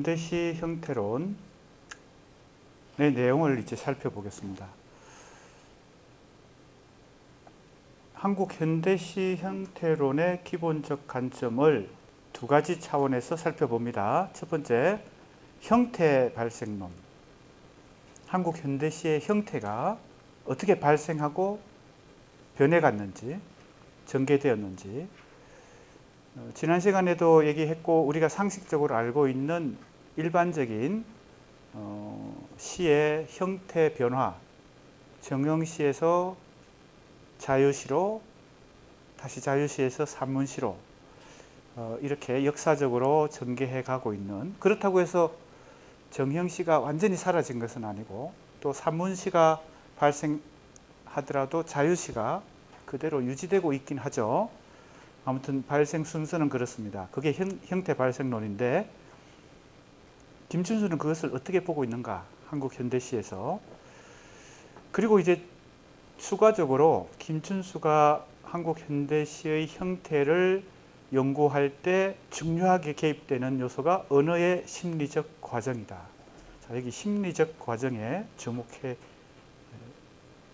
현대시 형태론의 내용을 이제 살펴보겠습니다. 한국 현대시 형태론의 기본적 관점을 두 가지 차원에서 살펴봅니다. 첫 번째, 형태 발생론. 한국 현대시의 형태가 어떻게 발생하고 변해갔는지, 전개되었는지, 지난 시간에도 얘기했고 우리가 상식적으로 알고 있는 일반적인 시의 형태 변화, 정형시에서 자유시로, 다시 자유시에서 산문시로 이렇게 역사적으로 전개해 가고 있는, 그렇다고 해서 정형시가 완전히 사라진 것은 아니고 또 산문시가 발생하더라도 자유시가 그대로 유지되고 있긴 하죠. 아무튼 발생 순서는 그렇습니다. 그게 형태 발생론인데, 김춘수는 그것을 어떻게 보고 있는가, 한국 현대시에서. 그리고 이제 추가적으로 김춘수가 한국 현대시의 형태를 연구할 때 중요하게 개입되는 요소가 언어의 심리적 과정이다. 자, 여기 심리적 과정에 주목해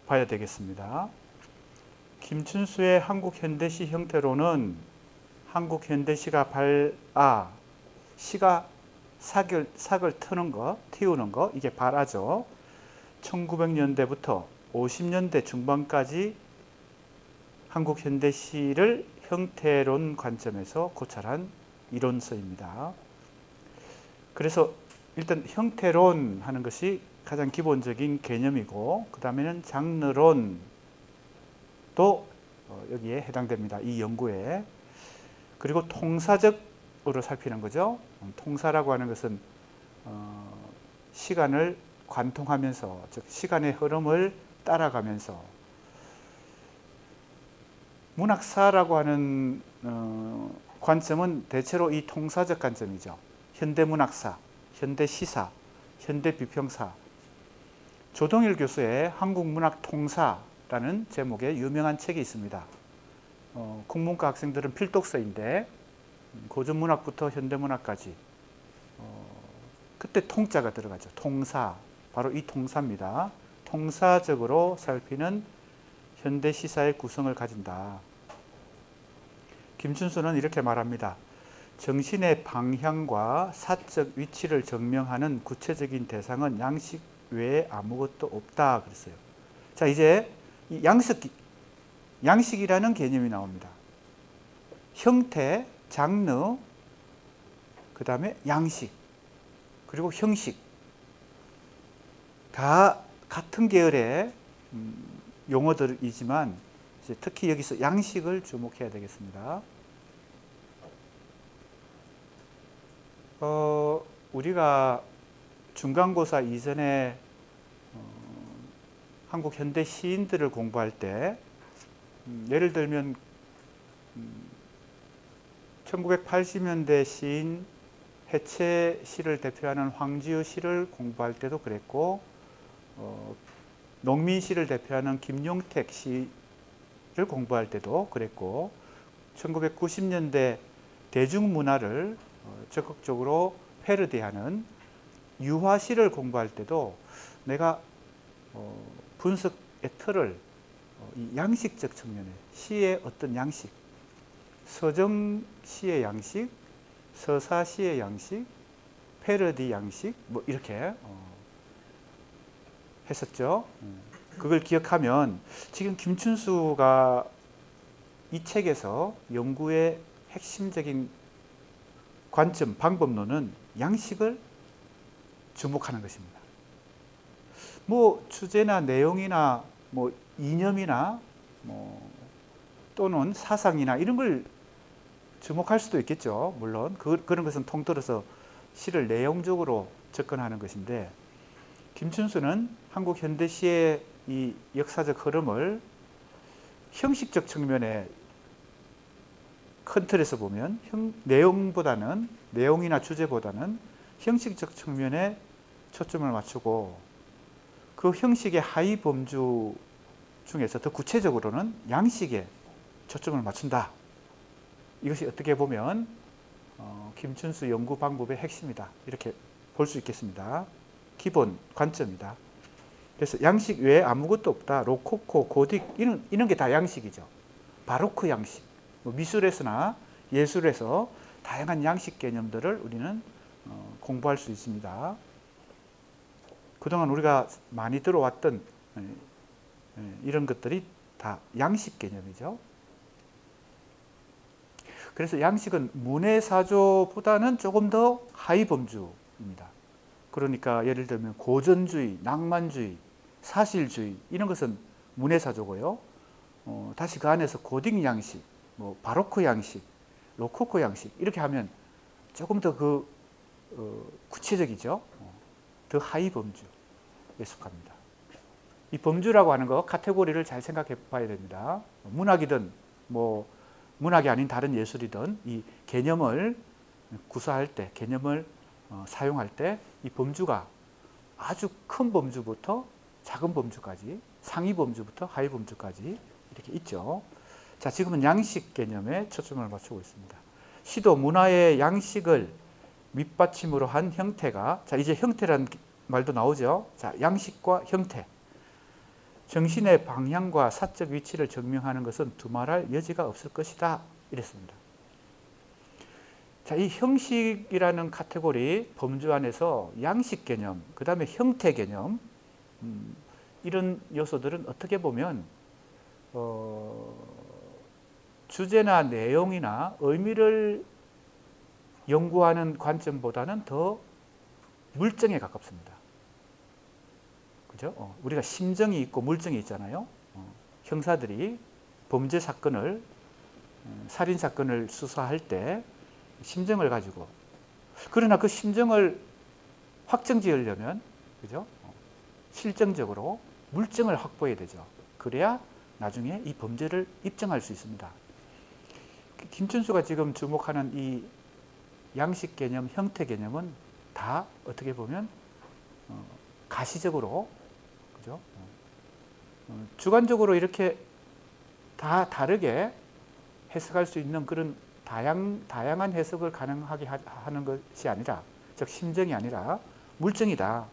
봐야 되겠습니다. 김춘수의 한국 현대시 형태론은 한국 현대시가 시가 삭을 트는 거, 틔우는 거, 이게 발아죠. 1900년대부터 50년대 중반까지 한국 현대시를 형태론 관점에서 고찰한 이론서입니다. 그래서 일단 형태론 하는 것이 가장 기본적인 개념이고, 그 다음에는 장르론 또 여기에 해당됩니다. 이 연구에. 그리고 통사적으로 살피는 거죠. 통사라고 하는 것은 시간을 관통하면서, 즉 시간의 흐름을 따라가면서, 문학사라고 하는 관점은 대체로 이 통사적 관점이죠. 현대문학사, 현대시사, 현대비평사. 조동일 교수의 한국문학통사라는 제목의 유명한 책이 있습니다. 국문과 학생들은 필독서인데, 고전문학부터 현대문학까지 그때 통자가 들어가죠. 통사, 바로 이 통사입니다. 통사적으로 살피는 현대시사의 구성을 가진다. 김춘수는 이렇게 말합니다. 정신의 방향과 사적 위치를 증명하는 구체적인 대상은 양식 외에 아무것도 없다 그랬어요. 자, 이제 이 양식이라는 개념이 나옵니다. 형태, 장르, 그 다음에 양식, 그리고 형식, 다 같은 계열의 용어들이지만 이제 특히 여기서 양식을 주목해야 되겠습니다. 우리가 중간고사 이전에 한국 현대 시인들을 공부할 때, 예를 들면 1980년대 시인 해체 시를 대표하는 황지우 시를 공부할 때도 그랬고, 농민시를 대표하는 김용택 시를 공부할 때도 그랬고, 1990년대 대중문화를 적극적으로 패러디하는 유화시를 공부할 때도 내가 분석의 틀을 이 양식적 측면에, 시의 어떤 양식, 서정시의 양식, 서사시의 양식, 패러디 양식, 뭐 이렇게 했었죠. 그걸 기억하면 지금 김춘수가 이 책에서 연구의 핵심적인 관점, 방법론은 양식을 주목하는 것입니다. 뭐 주제나 내용이나 뭐 이념이나 또는 사상이나 이런 걸 주목할 수도 있겠죠. 물론 그런 것은 통틀어서 시를 내용적으로 접근하는 것인데, 김춘수는 한국 현대시의 이 역사적 흐름을 형식적 측면에 큰 틀에서 보면 내용이나 주제보다는 형식적 측면에 초점을 맞추고, 그 형식의 하위 범주 중에서 더 구체적으로는 양식에 초점을 맞춘다. 이것이 어떻게 보면 김춘수 연구 방법의 핵심이다. 이렇게 볼 수 있겠습니다. 기본 관점이다. 그래서 양식 외에 아무것도 없다. 로코코, 고딕 이런 게 다 양식이죠. 바로크 양식. 미술에서나 예술에서 다양한 양식 개념들을 우리는 공부할 수 있습니다. 그동안 우리가 많이 들어왔던 이런 것들이 다 양식 개념이죠. 그래서 양식은 문해사조보다는 조금 더 하위 범주입니다. 그러니까 예를 들면 고전주의, 낭만주의, 사실주의 이런 것은 문해사조고요. 다시 그 안에서 고딕 양식, 바로크 양식, 로코코 양식 이렇게 하면 조금 더 구체적이죠. 더 하위 범주에 속합니다. 이 범주라고 하는 거 카테고리를 잘 생각해 봐야 됩니다. 문학이든 문학이 아닌 다른 예술이든 이 개념을 구사할 때, 개념을 사용할 때 이 범주가 아주 큰 범주부터 작은 범주까지, 상위 범주부터 하위 범주까지 이렇게 있죠. 자, 지금은 양식 개념에 초점을 맞추고 있습니다. 시도 문화의 양식을 밑받침으로 한 형태가, 자, 이제 형태라는 말도 나오죠. 자, 양식과 형태. 정신의 방향과 사적 위치를 증명하는 것은 두말할 여지가 없을 것이다. 이랬습니다. 자, 이 형식이라는 카테고리 범주 안에서 양식 개념, 그 다음에 형태 개념, 이런 요소들은 어떻게 보면 주제나 내용이나 의미를 연구하는 관점보다는 더 물증에 가깝습니다. 그죠? 우리가 심정이 있고 물증이 있잖아요. 형사들이 범죄 사건을, 살인 사건을 수사할 때 심정을 가지고, 그러나 그 심정을 확정 지으려면, 그죠? 실정적으로 물증을 확보해야 되죠. 그래야 나중에 이 범죄를 입증할 수 있습니다. 김춘수가 지금 주목하는 이 양식 개념, 형태 개념은 다 어떻게 보면 가시적으로, 그죠? 주관적으로 이렇게 다 다르게 해석할 수 있는 그런 다양한 해석을 가능하게 하는 것이 아니라, 즉 심정이 아니라 물증이다.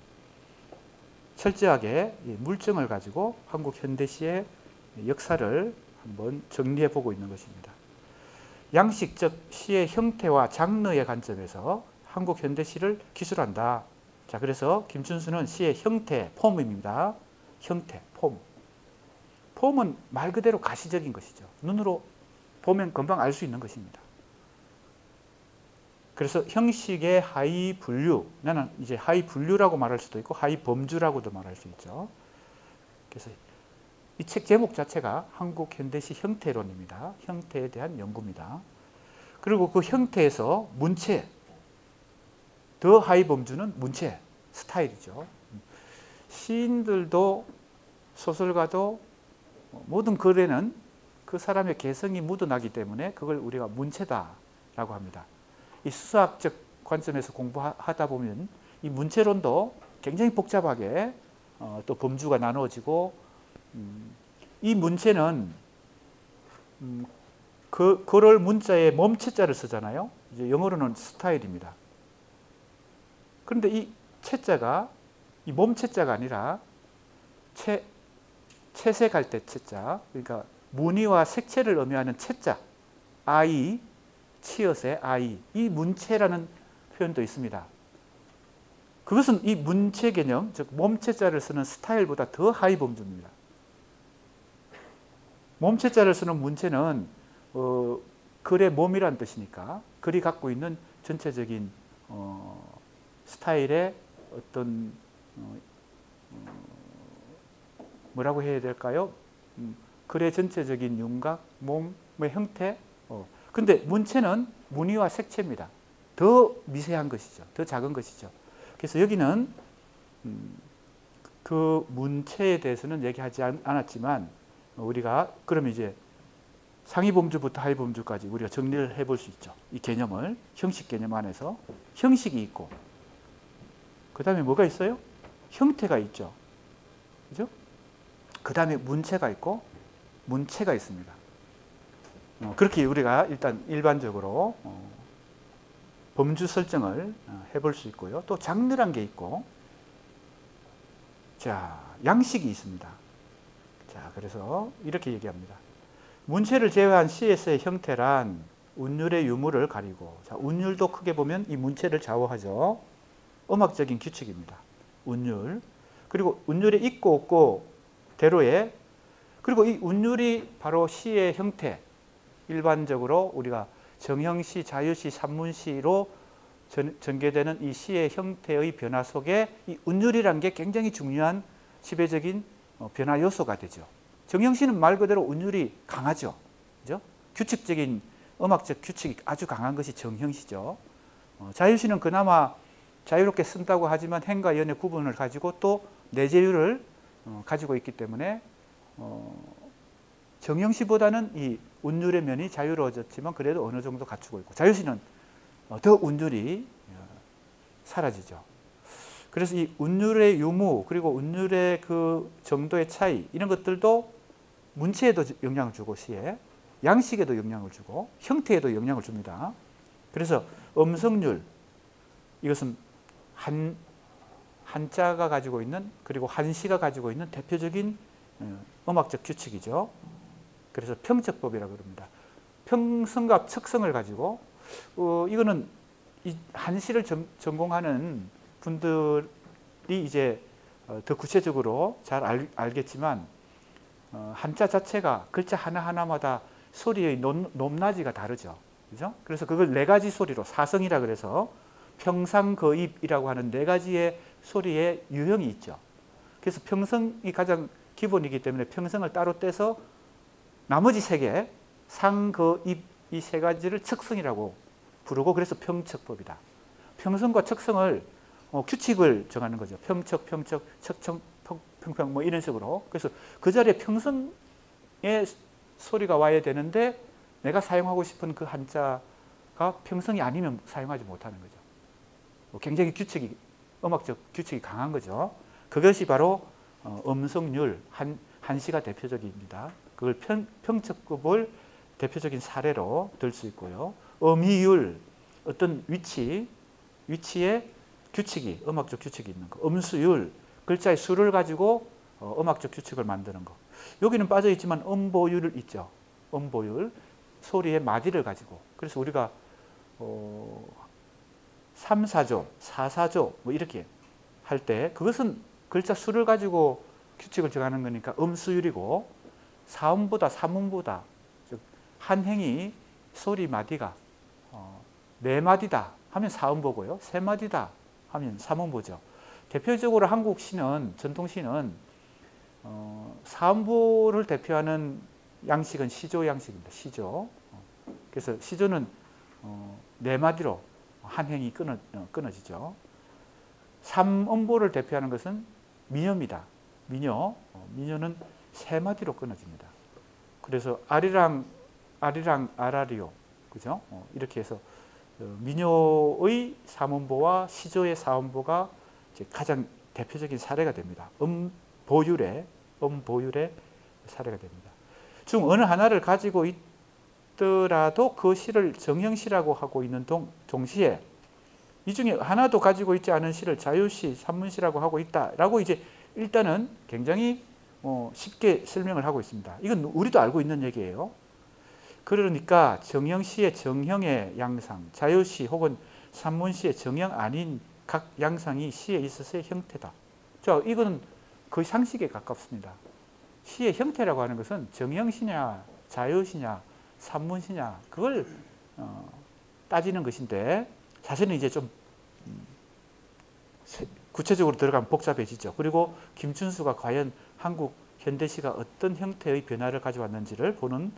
철저하게 물증을 가지고 한국 현대시의 역사를 한번 정리해 보고 있는 것입니다. 양식, 즉 시의 형태와 장르의 관점에서 한국 현대시를 기술한다. 자, 그래서 김춘수는 시의 형태, 폼입니다. 형태, 폼. 폼은 말 그대로 가시적인 것이죠. 눈으로 보면 금방 알 수 있는 것입니다. 그래서 형식의 하위 분류, 나는 이제 하위 분류라고 말할 수도 있고 하위 범주라고도 말할 수 있죠. 그래서 이 책 제목 자체가 한국 현대시 형태론입니다. 형태에 대한 연구입니다. 그리고 그 형태에서 문체, 더 하위 범주는 문체, 스타일이죠. 시인들도 소설가도 모든 글에는 그 사람의 개성이 묻어나기 때문에 그걸 우리가 문체다라고 합니다. 이 수사학적 관점에서 공부하다 보면 이 문체론도 굉장히 복잡하게 또 범주가 나누어지고, 이 문체는 그럴 문자에 몸체자를 쓰잖아요. 이제 영어로는 스타일입니다. 그런데 이 체자가 이 몸체자가 아니라 채색할 때 채자, 그러니까 무늬와 색채를 의미하는 채자, 아이, 치읓의 아이, 이 문체라는 표현도 있습니다. 그것은 이 문체 개념, 즉 몸체자를 쓰는 스타일보다 더 하위 범주입니다. 몸체자를 쓰는 문체는 글의 몸이란 뜻이니까 글이 갖고 있는 전체적인 스타일의 어떤 뭐라고 해야 될까요? 글의 전체적인 윤곽, 몸의 형태. 근데 문체는 무늬와 색채입니다. 더 미세한 것이죠. 더 작은 것이죠. 그래서 여기는 그 문체에 대해서는 얘기하지 않았지만 우리가 그러면 이제 상위 범주부터 하위 범주까지 우리가 정리를 해볼 수 있죠. 이 개념을 형식 개념 안에서 형식이 있고, 그 다음에 뭐가 있어요? 형태가 있죠. 그죠? 그 다음에 문체가 있고 문체가 있습니다. 그렇게 우리가 일단 일반적으로 범주 설정을 해볼 수 있고요. 또 장르란 게 있고, 자, 양식이 있습니다. 자, 그래서 이렇게 얘기합니다. 문체를 제외한 시에서의 형태란 운율의 유무를 가리고, 자, 운율도 크게 보면 이 문체를 좌우하죠. 음악적인 규칙입니다. 운율. 그리고 운율이 있고 없고 대로에, 그리고 이 운율이 바로 시의 형태, 일반적으로 우리가 정형시, 자유시, 산문시로 전개되는 이 시의 형태의 변화 속에 이 운율이라는 게 굉장히 중요한 지배적인 변화 요소가 되죠. 정형시는 말 그대로 운율이 강하죠. 그죠? 규칙적인 음악적 규칙이 아주 강한 것이 정형시죠. 자유시는 그나마 자유롭게 쓴다고 하지만 행과 연의 구분을 가지고 또 내재율을 가지고 있기 때문에 정형시보다는 이 운율의 면이 자유로워졌지만 그래도 어느 정도 갖추고 있고, 자유시는 더 운율이 사라지죠. 그래서 이 운율의 유무, 그리고 운율의 그 정도의 차이, 이런 것들도 문체에도 영향을 주고, 시에 양식에도 영향을 주고 형태에도 영향을 줍니다. 그래서 음성률, 이것은 한자가 가지고 있는, 그리고 한시가 가지고 있는 대표적인 음악적 규칙이죠. 그래서 평적법이라고 그럽니다. 평성과 척성을 가지고, 이거는 이 한시를 전공하는 분들이 이제 더 구체적으로 잘 알겠지만, 한자 자체가 글자 하나하나마다 소리의 높낮이가 다르죠. 그죠? 그래서 그걸 네 가지 소리로, 사성이라 그래서 평상거입이라고 하는 네 가지의 소리의 유형이 있죠. 그래서 평성이 가장 기본이기 때문에 평성을 따로 떼서 나머지 세 개, 상, 거, 입, 이 세 가지를 척성이라고 부르고, 그래서 평척법이다. 평성과 척성을 규칙을 정하는 거죠. 평척, 척청, 평평 뭐 이런 식으로. 그래서 그 자리에 평성의 소리가 와야 되는데 내가 사용하고 싶은 그 한자가 평성이 아니면 사용하지 못하는 거죠. 굉장히 규칙이, 음악적 규칙이 강한 거죠. 그것이 바로 음성률, 한시가 대표적입니다. 그걸 평척법을 대표적인 사례로 들 수 있고요. 음이율, 어떤 위치에 규칙이, 음악적 규칙이 있는 거. 음수율, 글자의 수를 가지고 음악적 규칙을 만드는 거. 여기는 빠져 있지만 음보율 있죠. 음보율, 소리의 마디를 가지고. 그래서 우리가 3, 4조, 4, 4조 뭐 이렇게 할 때 그것은 글자 수를 가지고 규칙을 정하는 거니까 음수율이고, 사음보다 삼음보다, 즉 한 행이 소리 마디가 네 마디다 하면 사음보고요, 세 마디다 하면 삼음보죠. 대표적으로 한국 시는, 전통 시는 사음보를 대표하는 양식은 시조 양식입니다. 시조. 그래서 시조는 네 마디로 한 행이 끊어지죠. 삼음보를 대표하는 것은 민요입니다. 민요는 세 마디로 끊어집니다. 그래서 아리랑, 아라리오, 그죠? 이렇게 해서 민요의 삼음보와 시조의 사음보가 가장 대표적인 사례가 됩니다. 음보율의 사례가 됩니다. 중 어느 하나를 가지고 있더라도 그 시를 정형시라고 하고 있는 동시에 이 중에 하나도 가지고 있지 않은 시를 자유시, 산문시라고 하고 있다라고 이제 일단은 굉장히 쉽게 설명을 하고 있습니다. 이건 우리도 알고 있는 얘기예요. 그러니까 정형시의 정형의 양상, 자유시 혹은 산문시의 정형 아닌 각 양상이 시에 있어서의 형태다. 자, 이건 거의 상식에 가깝습니다. 시의 형태라고 하는 것은 정형시냐, 자유시냐, 산문시냐, 그걸 따지는 것인데, 사실은 이제 좀 구체적으로 들어가면 복잡해지죠. 그리고 김춘수가 과연 한국 현대시가 어떤 형태의 변화를 가져왔는지를 보는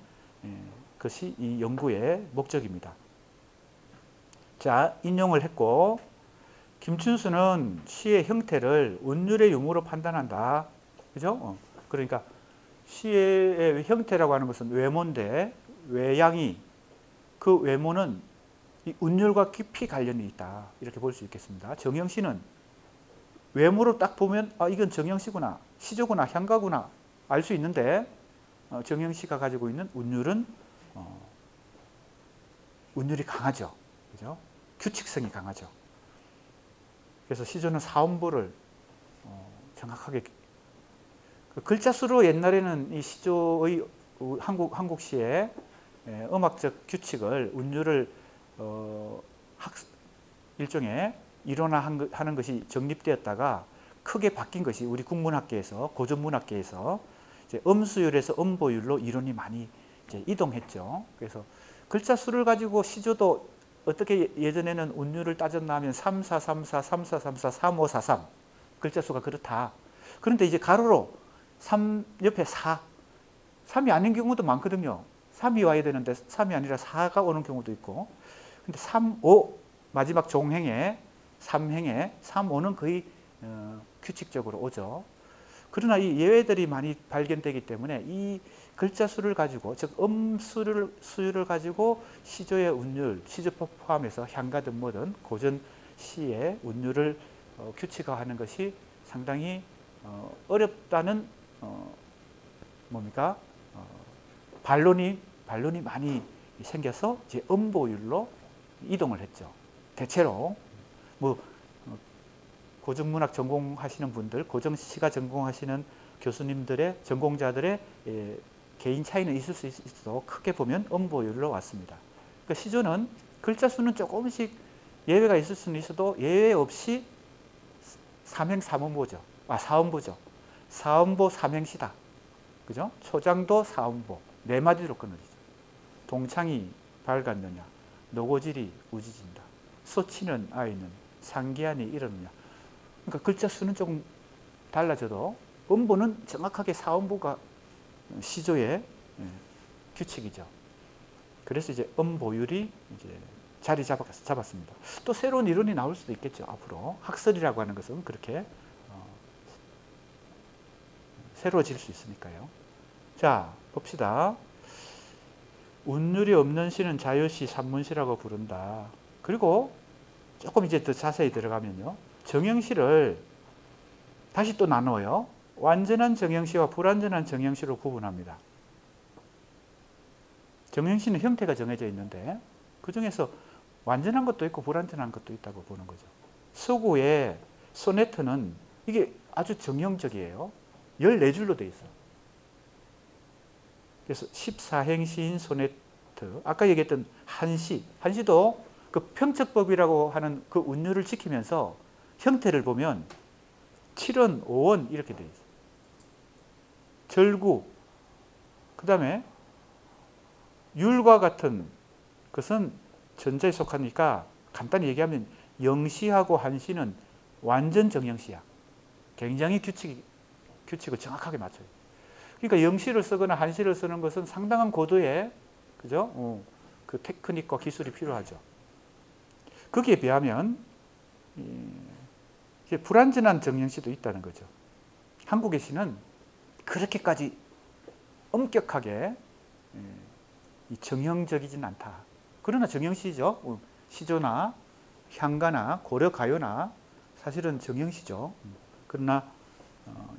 것이 이 연구의 목적입니다. 자, 인용을 했고, 김춘수는 시의 형태를 운율의 유무로 판단한다. 그죠? 그러니까 시의 형태라고 하는 것은 외모인데, 외양이, 그 외모는 이 운율과 깊이 관련이 있다. 이렇게 볼 수 있겠습니다. 정형시는 외모로 딱 보면 이건 정형시구나, 시조구나, 향가구나 알 수 있는데, 정형시가 가지고 있는 운율은 운율이 강하죠. 그죠? 규칙성이 강하죠. 그래서 시조는 사음보를 정확하게 그 글자 수로 옛날에는 이 시조의 한국시의 음악적 규칙을 운율을 일종의 일원화하는 것이 정립되었다가 크게 바뀐 것이 우리 국문학계에서 고전문학계에서 이제 음수율에서 음보율로 이론이 많이 이제 이동했죠. 그래서 글자 수를 가지고 시조도 어떻게 예전에는 운율을 따졌나 하면 3, 4, 3, 4, 3, 4, 3, 4, 3, 5, 4, 3 글자 수가 그렇다. 그런데 이제 가로로 3 옆에 4, 3이 아닌 경우도 많거든요. 3이 와야 되는데 3이 아니라 4가 오는 경우도 있고. 근데 3, 5 마지막 종행에 3행에 3, 5는 거의 규칙적으로 오죠. 그러나 이 예외들이 많이 발견되기 때문에 이 글자 수를 가지고 즉 수율을 가지고 시조의 운율, 시조법 포함해서 향가든 뭐든 고전 시의 운율을 규칙화하는 것이 상당히 어렵다는 뭡니까? 반론이 많이 생겨서 이제 음보율로 이동을 했죠. 대체로 뭐 고전문학 전공하시는 분들, 고전시가 전공하시는 교수님들의 전공자들의 개인 차이는 있을 수 있어도 크게 보면 음보율로 왔습니다. 그러니까 시조는 글자 수는 조금씩 예외가 있을 수는 있어도 예외 없이 삼행 삼음보죠. 사음보죠. 사음보 삼행시다. 그죠? 초장도 사음보. 네 마디로 끊어지죠. 동창이 밝았느냐, 노고질이 우지진다. 소치는 아이는 상기한이 이르느냐. 그러니까 글자 수는 조금 달라져도 음보는 정확하게 사음보가 시조의 규칙이죠. 그래서 이제 음보율이 이제 자리 잡았습니다. 또 새로운 이론이 나올 수도 있겠죠. 앞으로 학설이라고 하는 것은 그렇게 새로워질 수 있으니까요. 자, 봅시다. 운율이 없는 시는 자유시, 산문시라고 부른다. 그리고 조금 이제 더 자세히 들어가면요. 정형시를 다시 또 나누어요. 완전한 정형시와 불완전한 정형시로 구분합니다. 정형시는 형태가 정해져 있는데 그 중에서 완전한 것도 있고 불완전한 것도 있다고 보는 거죠. 서구의 소네트는 이게 아주 정형적이에요. 14줄로 되어 있어요. 그래서 14행시인 소네트, 아까 얘기했던 한시도 그 평적법이라고 하는 그 운율을 지키면서 형태를 보면 7원, 5원 이렇게 되어 있어요. 절구, 그 다음에 율과 같은 것은 전자에 속하니까 간단히 얘기하면 영시하고 한시는 완전 정형시야. 굉장히 규칙을 정확하게 맞춰요. 그러니까 영시를 쓰거나 한시를 쓰는 것은 상당한 고도의 그죠? 그 테크닉과 기술이 필요하죠. 거기에 비하면 불완전한 정형시도 있다는 거죠. 한국의 시는 그렇게까지 엄격하게 정형적이진 않다. 그러나 정형시죠. 시조나 향가나 고려가요나 사실은 정형시죠. 그러나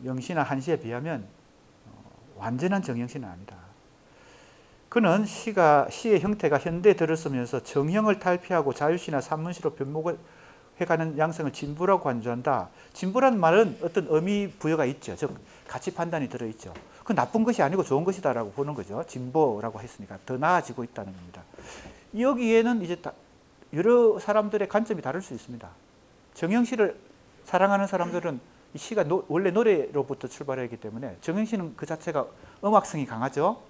영시나 한시에 비하면 완전한 정형시는 아니다. 그는 시의 형태가 현대에 들어서면서 정형을 탈피하고 자유시나 산문시로 변모해가는 양상을 진보라고 간주한다. 진보라는 말은 어떤 의미 부여가 있죠. 즉 가치 판단이 들어있죠. 그 나쁜 것이 아니고 좋은 것이다라고 보는 거죠. 진보라고 했으니까 더 나아지고 있다는 겁니다. 여기에는 이제 여러 사람들의 관점이 다를 수 있습니다. 정형시를 사랑하는 사람들은 이 시가 원래 노래로부터 출발했기 때문에 정형시는 그 자체가 음악성이 강하죠.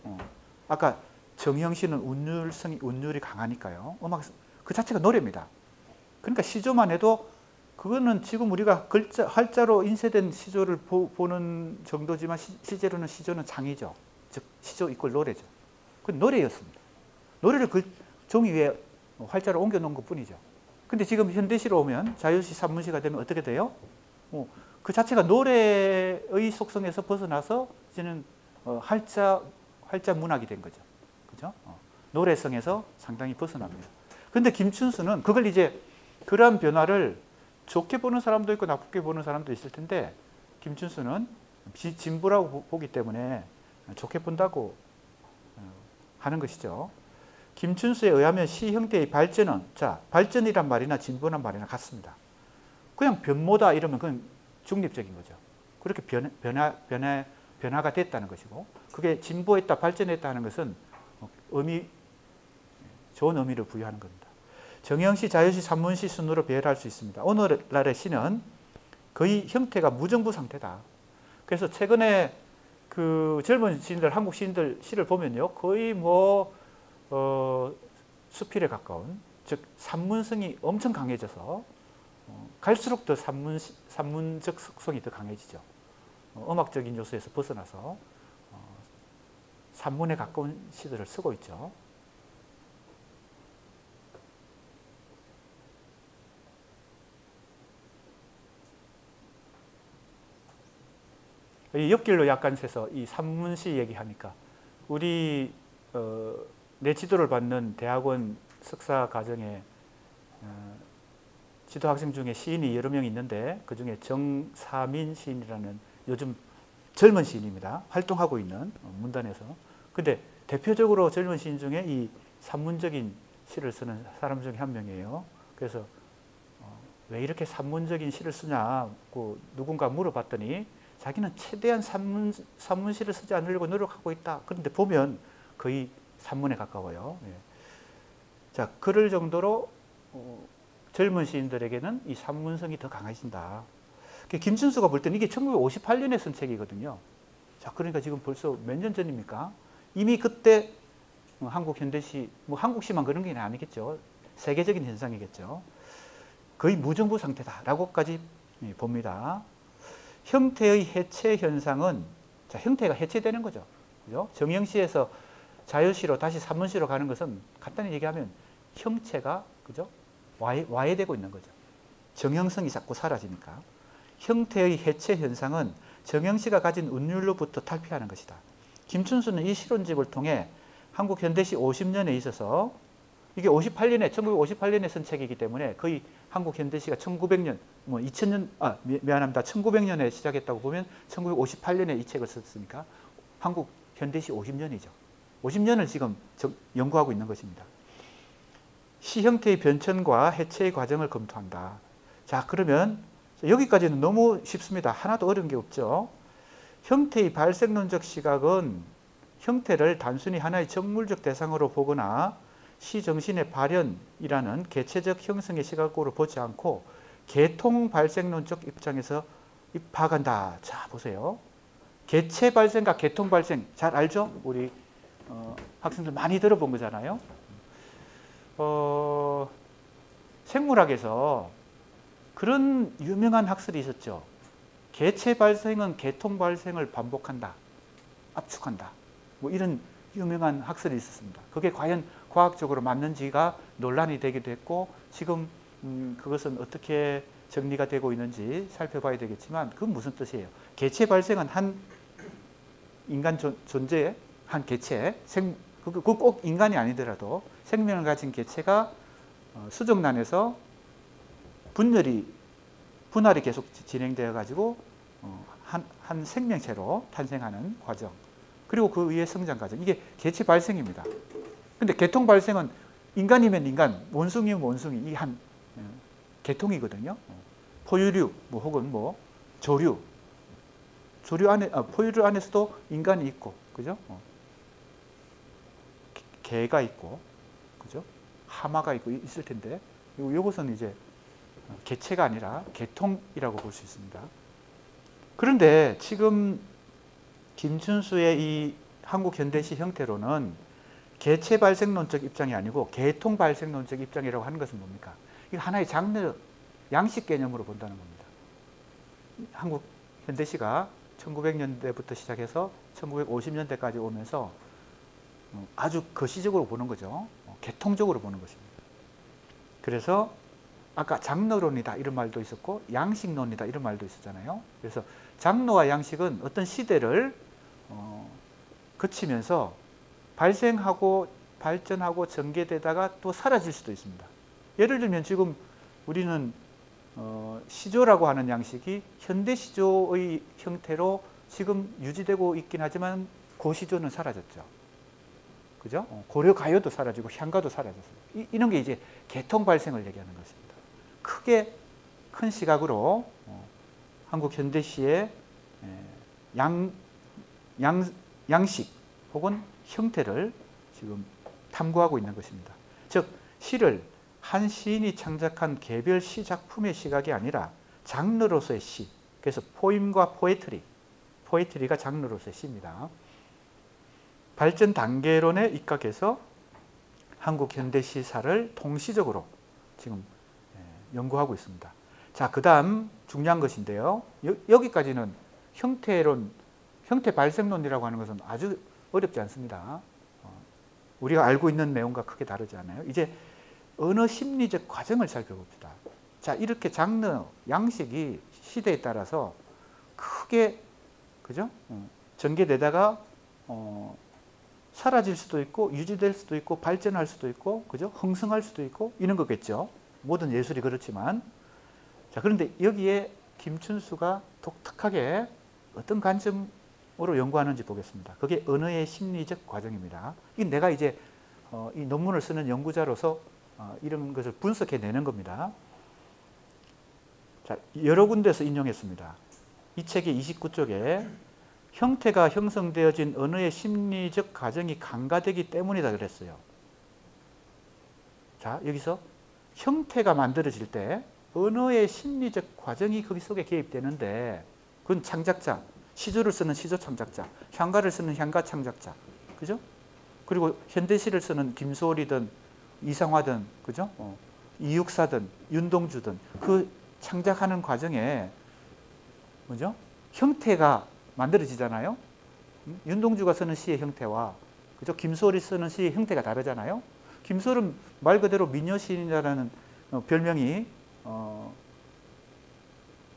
아까 정형시는 운율이 강하니까요. 음악성 그 자체가 노래입니다. 그러니까 시조만 해도 그거는 지금 우리가 활자로 인쇄된 시조를 보는 정도지만 실제로는 시조는 장이죠. 즉 시조 이꼴 노래죠. 그 노래였습니다. 노래를 그 종이 위에 활자로 옮겨 놓은 것뿐이죠. 근데 지금 현대시로 오면 자유시, 산문시가 되면 어떻게 돼요? 그 자체가 노래의 속성에서 벗어나서 이제는 활자 문학이 된 거죠. 그죠? 노래성에서 상당히 벗어납니다. 근데 김춘수는 그걸 이제 그러한 변화를 좋게 보는 사람도 있고 나쁘게 보는 사람도 있을 텐데 김춘수는 진보라고 보기 때문에 좋게 본다고 하는 것이죠. 김춘수에 의하면 시 형태의 발전은, 자, 발전이란 말이나 진보란 말이나 같습니다. 그냥 변모다 이러면 그건 중립적인 거죠. 그렇게 변화가 됐다는 것이고, 그게 진보했다, 발전했다 하는 것은 좋은 의미를 부여하는 겁니다. 정형시, 자유시, 산문시 순으로 배열할 수 있습니다. 오늘날의 시는 거의 형태가 무정부 상태다. 그래서 최근에 그 젊은 시인들, 한국 시인들 시를 보면요, 거의 수필에 가까운, 즉 산문성이 엄청 강해져서 갈수록 더 산문적 속성이 더 강해지죠. 음악적인 요소에서 벗어나서 산문에 가까운 시들을 쓰고 있죠. 이 옆길로 약간 새서 이 산문시 얘기하니까 우리 내 지도를 받는 대학원 석사 과정에 지도 학생 중에 시인이 여러 명 있는데 그중에 정사민 시인이라는 요즘 젊은 시인입니다. 활동하고 있는 문단에서. 근데 대표적으로 젊은 시인 중에 이 산문적인 시를 쓰는 사람 중에 한 명이에요. 그래서 왜 이렇게 산문적인 시를 쓰냐고 누군가 물어봤더니 자기는 최대한 산문시를 쓰지 않으려고 노력하고 있다. 그런데 보면 거의 산문에 가까워요. 예. 자, 그럴 정도로 젊은 시인들에게는 이 산문성이 더 강해진다. 김춘수가 볼 때는 이게 1958년에 쓴 책이거든요. 자, 그러니까 지금 벌써 몇 년 전입니까? 이미 그때 한국 현대시, 한국시만 그런 게 아니겠죠. 세계적인 현상이겠죠. 거의 무정부 상태다라고까지 봅니다. 형태의 해체 현상은, 자, 형태가 해체되는 거죠. 그죠? 정형시에서 자유시로 다시 산문시로 가는 것은 간단히 얘기하면 형체가, 그죠? 와해되고 있는 거죠. 정형성이 자꾸 사라지니까. 형태의 해체 현상은 정형시가 가진 운율로부터 탈피하는 것이다. 김춘수는 이 실론집을 통해 한국 현대시 50년에 있어서, 이게 1958년에 쓴 책이기 때문에 거의 한국 현대시가 1900년, 1900년에 시작했다고 보면 1958년에 이 책을 썼으니까 한국 현대시 50년이죠. 50년을 지금 연구하고 있는 것입니다. 시 형태의 변천과 해체의 과정을 검토한다. 자, 그러면 여기까지는 너무 쉽습니다. 하나도 어려운 게 없죠. 형태의 발생론적 시각은 형태를 단순히 하나의 정물적 대상으로 보거나 시 정신의 발현이라는 개체적 형성의 시각으로 보지 않고 계통 발생론적 입장에서 입학한다. 자, 보세요. 개체 발생과 계통 발생 잘 알죠? 우리 학생들 많이 들어본 거잖아요. 생물학에서 그런 유명한 학설이 있었죠. 개체 발생은 계통 발생을 반복한다. 압축한다. 이런 유명한 학설이 있었습니다. 그게 과연 과학적으로 맞는지가 논란이 되기도 했고, 지금 그것은 어떻게 정리가 되고 있는지 살펴봐야 되겠지만, 그건 무슨 뜻이에요? 개체 발생은 한 인간 존재의 한 개체, 그 꼭 인간이 아니더라도 생명을 가진 개체가 수정란에서 분할이 계속 진행되어 가지고 한 생명체로 탄생하는 과정, 그리고 그 위에 성장 과정, 이게 개체 발생입니다. 근데 계통 발생은 인간이면 인간, 원숭이면 원숭이, 이 한 계통이거든요. 포유류, 혹은 조류 안에, 포유류 안에서도 인간이 있고, 그죠? 개가 있고, 그죠? 하마가 있고 있을 텐데, 이것은 이제 개체가 아니라 계통이라고 볼 수 있습니다. 그런데 지금 김춘수의 이 한국 현대시 형태로는 개체 발생론적 입장이 아니고 계통 발생론적 입장이라고 하는 것은 뭡니까? 이거 하나의 장르, 양식 개념으로 본다는 겁니다. 한국 현대시가 1900년대부터 시작해서 1950년대까지 오면서 아주 거시적으로 보는 거죠. 계통적으로 보는 것입니다. 그래서 아까 장르론이다 이런 말도 있었고 양식론이다 이런 말도 있었잖아요. 그래서 장르와 양식은 어떤 시대를 거치면서 발생하고 발전하고 전개되다가 또 사라질 수도 있습니다. 예를 들면 지금 우리는 시조라고 하는 양식이 현대 시조의 형태로 지금 유지되고 있긴 하지만 고시조는 사라졌죠. 그죠? 고려 가요도 사라지고 향가도 사라졌어요. 이런 게 이제 계통 발생을 얘기하는 것입니다. 크게 큰 시각으로 한국 현대시의 양식 혹은 형태를 지금 탐구하고 있는 것입니다. 즉 시를 한 시인이 창작한 개별 시 작품의 시각이 아니라 장르로서의 시. 그래서 포임과 포에트리가 장르로서의 시입니다. 발전 단계론에 입각해서 한국 현대시사를 통시적으로 지금 연구하고 있습니다. 자, 그 다음 중요한 것인데요. 여기까지는 형태론, 형태 발생론이라고 하는 것은 아주 어렵지 않습니다. 우리가 알고 있는 내용과 크게 다르지 않아요. 이제 언어 심리적 과정을 살펴봅시다. 자, 이렇게 장르, 양식이 시대에 따라서 크게, 그죠? 전개되다가, 사라질 수도 있고, 유지될 수도 있고, 발전할 수도 있고, 그죠? 흥성할 수도 있고, 이런 거겠죠. 모든 예술이 그렇지만. 자, 그런데 여기에 김춘수가 독특하게 어떤 관점으로 연구하는지 보겠습니다. 그게 언어의 심리적 과정입니다. 이게 내가 이제 이 논문을 쓰는 연구자로서 이런 것을 분석해내는 겁니다. 자, 여러 군데서 인용했습니다. 이 책의 29쪽에 형태가 형성되어진 언어의 심리적 과정이 간과되기 때문이다 그랬어요. 자, 여기서 형태가 만들어질 때 언어의 심리적 과정이 거기 속에 개입되는데 그건 창작자, 시조를 쓰는 시조 창작자, 향가를 쓰는 향가 창작자, 그죠? 그리고 현대시를 쓰는 김소월이든 이상화든, 그죠? 이육사든 윤동주든 그 창작하는 과정에 뭐죠? 형태가 만들어지잖아요. 윤동주가 쓰는 시의 형태와 그죠? 김소월이 쓰는 시의 형태가 다르잖아요. 김소월은 말 그대로 미녀시인이라는 별명이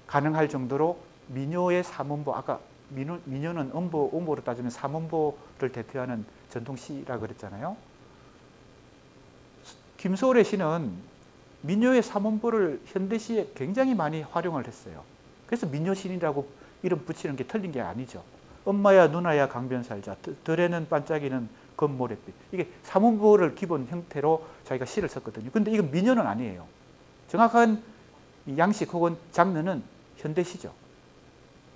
가능할 정도로 미녀의 삼원보, 아까 미녀는 음보로 따지면 삼원보를 대표하는 전통시라고 그랬잖아요. 김소월의 시는 민요의 삼원보를 현대시에 굉장히 많이 활용을 했어요. 그래서 민요신이라고 이름 붙이는 게 틀린 게 아니죠. 엄마야 누나야 강변살자, 들에는 반짝이는 검모래빛. 이게 삼원보를 기본 형태로 자기가 시를 썼거든요. 근데 이건 민요는 아니에요. 정확한 양식 혹은 장르는 현대시죠.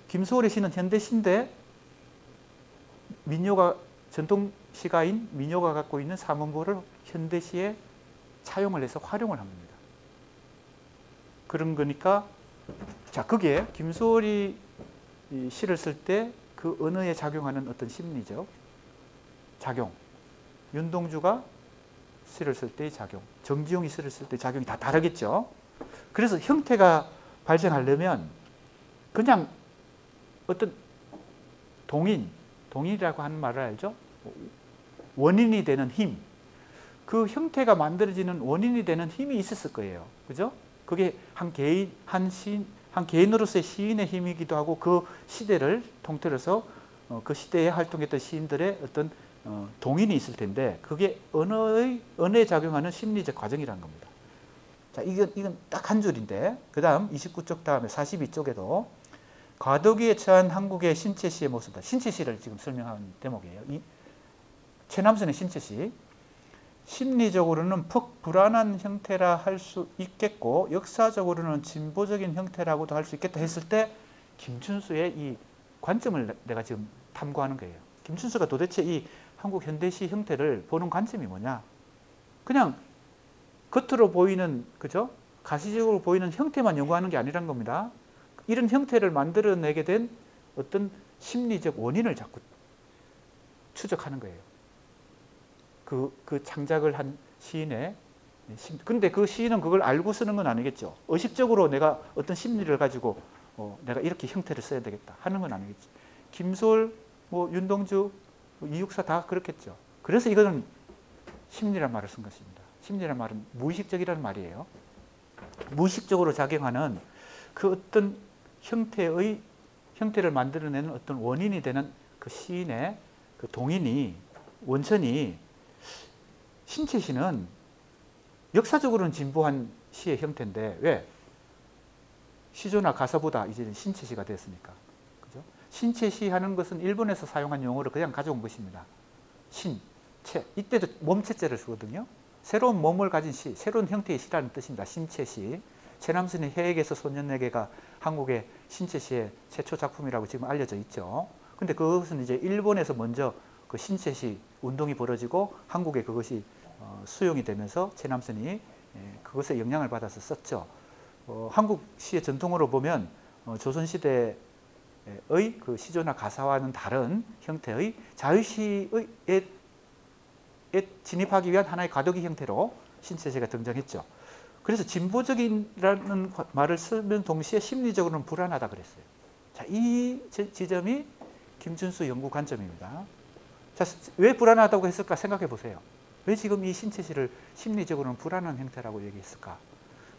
김소월의 시는 현대시인데 민요가 전통시가인 민요가 갖고 있는 삼원보를 현대시에 차용을 해서 활용을 한 겁니다. 그런 거니까 자, 거기에 김소월이 시를 쓸 때 그 언어에 작용하는 어떤 심리적 작용, 윤동주가 시를 쓸 때의 작용, 정지용이 시를 쓸 때의 작용이 다 다르겠죠. 그래서 형태가 발생하려면 그냥 어떤 동인이라고 하는 말을 알죠? 원인이 되는 힘, 그 형태가 만들어지는 원인이 되는 힘이 있었을 거예요. 그죠? 그게 한 개인으로서의 시인의 힘이기도 하고 그 시대를 통틀어서 그 시대에 활동했던 시인들의 어떤 동인이 있을 텐데 그게 언어에 작용하는 심리적 과정이라는 겁니다. 자, 이건 딱 한 줄인데 그 다음 29쪽 다음에 42쪽에도 과도기에 처한 한국의 신체시의 모습이다. 신체시를 지금 설명한 대목이에요. 최남선의 신체시. 심리적으로는 퍽 불안한 형태라 할 수 있겠고 역사적으로는 진보적인 형태라고도 할 수 있겠다 했을 때 김춘수의 이 관점을 내가 지금 탐구하는 거예요. 김춘수가 도대체 이 한국 현대시 형태를 보는 관점이 뭐냐? 그냥 겉으로 보이는, 그죠? 가시적으로 보이는 형태만 연구하는 게 아니란 겁니다. 이런 형태를 만들어내게 된 어떤 심리적 원인을 자꾸 추적하는 거예요. 그 창작을 한 시인의 근데 그 시인은 그걸 알고 쓰는 건 아니겠죠. 의식적으로 내가 어떤 심리를 가지고 내가 이렇게 형태를 써야 되겠다 하는 건 아니겠지. 김소월, 윤동주, 이육사 다 그렇겠죠. 그래서 이거는 심리란 말을 쓴 것입니다. 심리란 말은 무의식적이라는 말이에요. 무의식적으로 작용하는 그 어떤 형태를 만들어내는 어떤 원인이 되는 그 시인의 그 동인이, 원천이 신체시는 역사적으로는 진보한 시의 형태인데 왜? 시조나 가사보다 이제 신체시가 됐으니까. 그죠? 신체시 하는 것은 일본에서 사용한 용어를 그냥 가져온 것입니다. 체, 이때도 몸체자를 쓰거든요. 새로운 몸을 가진 시, 새로운 형태의 시라는 뜻입니다. 신체시. 최남선의 해액에서 소년에게가 한국의 신체시의 최초 작품이라고 지금 알려져 있죠. 근데 그것은 이제 일본에서 먼저 그 신체시 운동이 벌어지고 한국에 그것이 수용이 되면서 최남선이 그것에 영향을 받아서 썼죠. 한국 시의 전통으로 보면 조선시대의 그 시조나 가사와는 다른 형태의 자유시에 진입하기 위한 하나의 과도기 형태로 신체시가 등장했죠. 그래서 진보적이라는 말을 쓰면 동시에 심리적으로는 불안하다 그랬어요. 자, 이 지점이 김춘수 연구 관점입니다. 자, 왜 불안하다고 했을까 생각해 보세요. 왜 지금 이 신체시를 심리적으로는 불안한 형태라고 얘기했을까?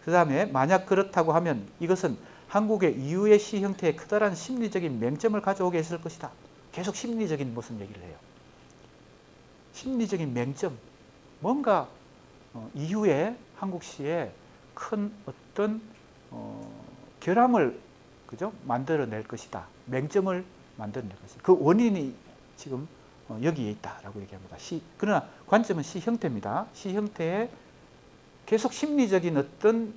그 다음에 만약 그렇다고 하면 이것은 한국의 이후의 시 형태에 커다란 심리적인 맹점을 가져오게 했을 것이다. 계속 심리적인 무슨 얘기를 해요. 심리적인 맹점. 뭔가 이후에 한국 시에 큰 어떤 결함을 그죠? 만들어낼 것이다. 맹점을 만들어낼 것이다. 그 원인이 지금 여기에 있다라고 얘기합니다. 그러나 관점은 시 형태입니다. 시 형태에 계속 심리적인 어떤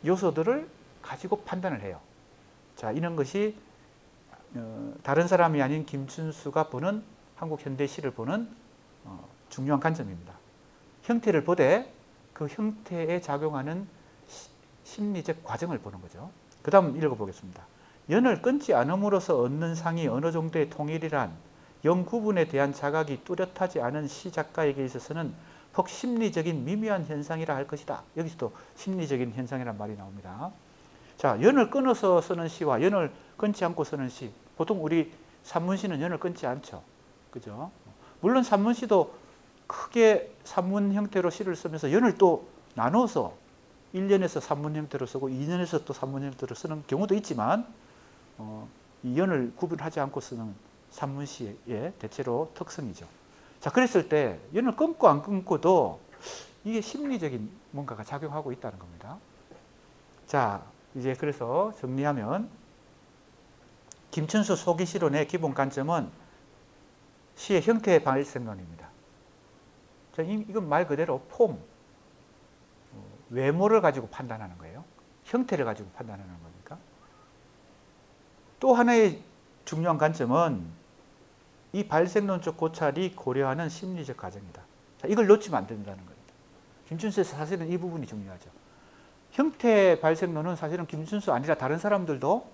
요소들을 가지고 판단을 해요. 자, 이런 것이 다른 사람이 아닌 김춘수가 보는 한국 현대 시를 보는 중요한 관점입니다. 형태를 보되 그 형태에 작용하는 심리적 과정을 보는 거죠. 그 다음 읽어보겠습니다. 연을 끊지 않음으로써 얻는 상이 어느 정도의 통일이란 영 구분에 대한 자각이 뚜렷하지 않은 시작가에게 있어서는 혹 심리적인 미묘한 현상이라 할 것이다. 여기서도 심리적인 현상이란 말이 나옵니다. 자, 연을 끊어서 쓰는 시와 연을 끊지 않고 쓰는 시. 보통 우리 산문시는 연을 끊지 않죠. 그죠? 물론 산문시도 크게 산문 형태로 시를 쓰면서 연을 또 나눠서 1년에서 산문 형태로 쓰고 2년에서 또 산문 형태로 쓰는 경우도 있지만 이 연을 구분하지 않고 쓰는 산문시의 대체로 특성이죠. 자, 그랬을 때 연을 끊고 안 끊고도 이게 심리적인 뭔가가 작용하고 있다는 겁니다. 자, 이제 그래서 정리하면 김춘수 소기시론의 기본 관점은 시의 형태의 발생론입니다. 자, 이건 말 그대로 폼, 외모를 가지고 판단하는 거예요. 형태를 가지고 판단하는 거니까. 또 하나의 중요한 관점은 이 발생론적 고찰이 고려하는 심리적 과정이다. 자, 이걸 놓치면 안 된다는 겁니다. 김춘수에서 사실은 이 부분이 중요하죠. 형태 발생론은 사실은 김춘수 아니라 다른 사람들도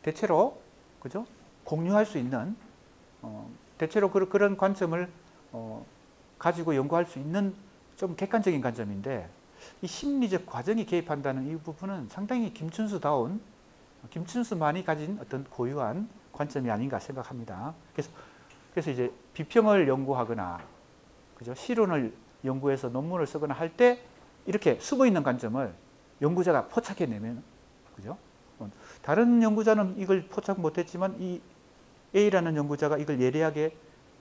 대체로 그죠? 공유할 수 있는 대체로 그런 관점을 가지고 연구할 수 있는 좀 객관적인 관점인데 이 심리적 과정이 개입한다는 이 부분은 상당히 김춘수다운 김춘수만이 가진 어떤 고유한 관점이 아닌가 생각합니다. 그래서 이제 비평을 연구하거나 그죠? 시론을 연구해서 논문을 쓰거나 할 때 이렇게 숨어 있는 관점을 연구자가 포착해내면 그죠? 다른 연구자는 이걸 포착 못했지만 이 A라는 연구자가 이걸 예리하게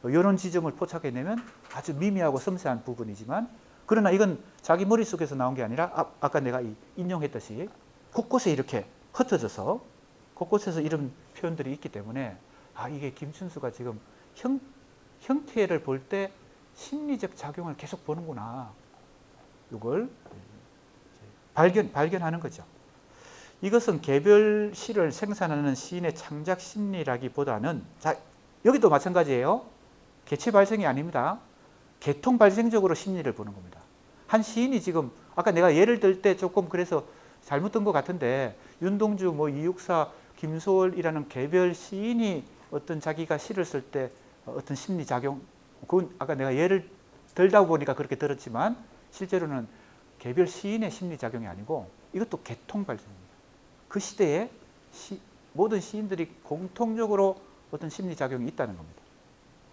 이런 지점을 포착해내면 아주 미미하고 섬세한 부분이지만 그러나 이건 자기 머릿속에서 나온 게 아니라 아까 내가 인용했듯이 곳곳에 이렇게 흩어져서 곳곳에서 이런 표현들이 있기 때문에 이게 김춘수가 지금 형태를 볼 때 심리적 작용을 계속 보는구나. 이걸 발견하는 거죠. 이것은 개별 시를 생산하는 시인의 창작 심리라기보다는 자, 여기도 마찬가지예요. 개체 발생이 아닙니다. 계통 발생적으로 심리를 보는 겁니다. 한 시인이 지금 아까 내가 예를 들 때 조금 그래서 잘못 든 것 같은데 윤동주, 이육사, 김소월이라는 개별 시인이 어떤 자기가 시를 쓸 때 어떤 심리작용 그건 아까 내가 예를 들다 보니까 그렇게 들었지만 실제로는 개별 시인의 심리작용이 아니고 이것도 계통 발생입니다. 그 시대에 모든 시인들이 공통적으로 어떤 심리작용이 있다는 겁니다.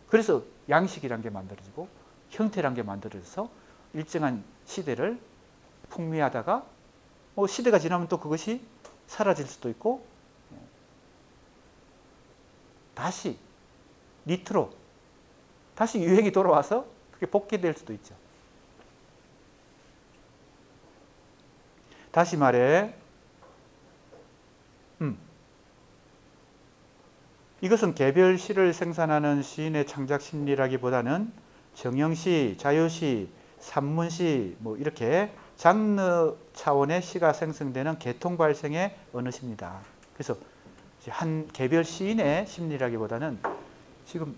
그래서 양식이란 게 만들어지고 형태란 게 만들어져서 일정한 시대를 풍미하다가 시대가 지나면 또 그것이 사라질 수도 있고 다시 리트로 다시 유행이 돌아와서 그게 복귀될 수도 있죠. 다시 말해 이것은 개별 시를 생산하는 시인의 창작 심리라기보다는 정형시, 자유시, 산문시 뭐 이렇게 장르 차원의 시가 생성되는 계통 발생의 언어시입니다. 그래서 한 개별 시인의 심리라기보다는 지금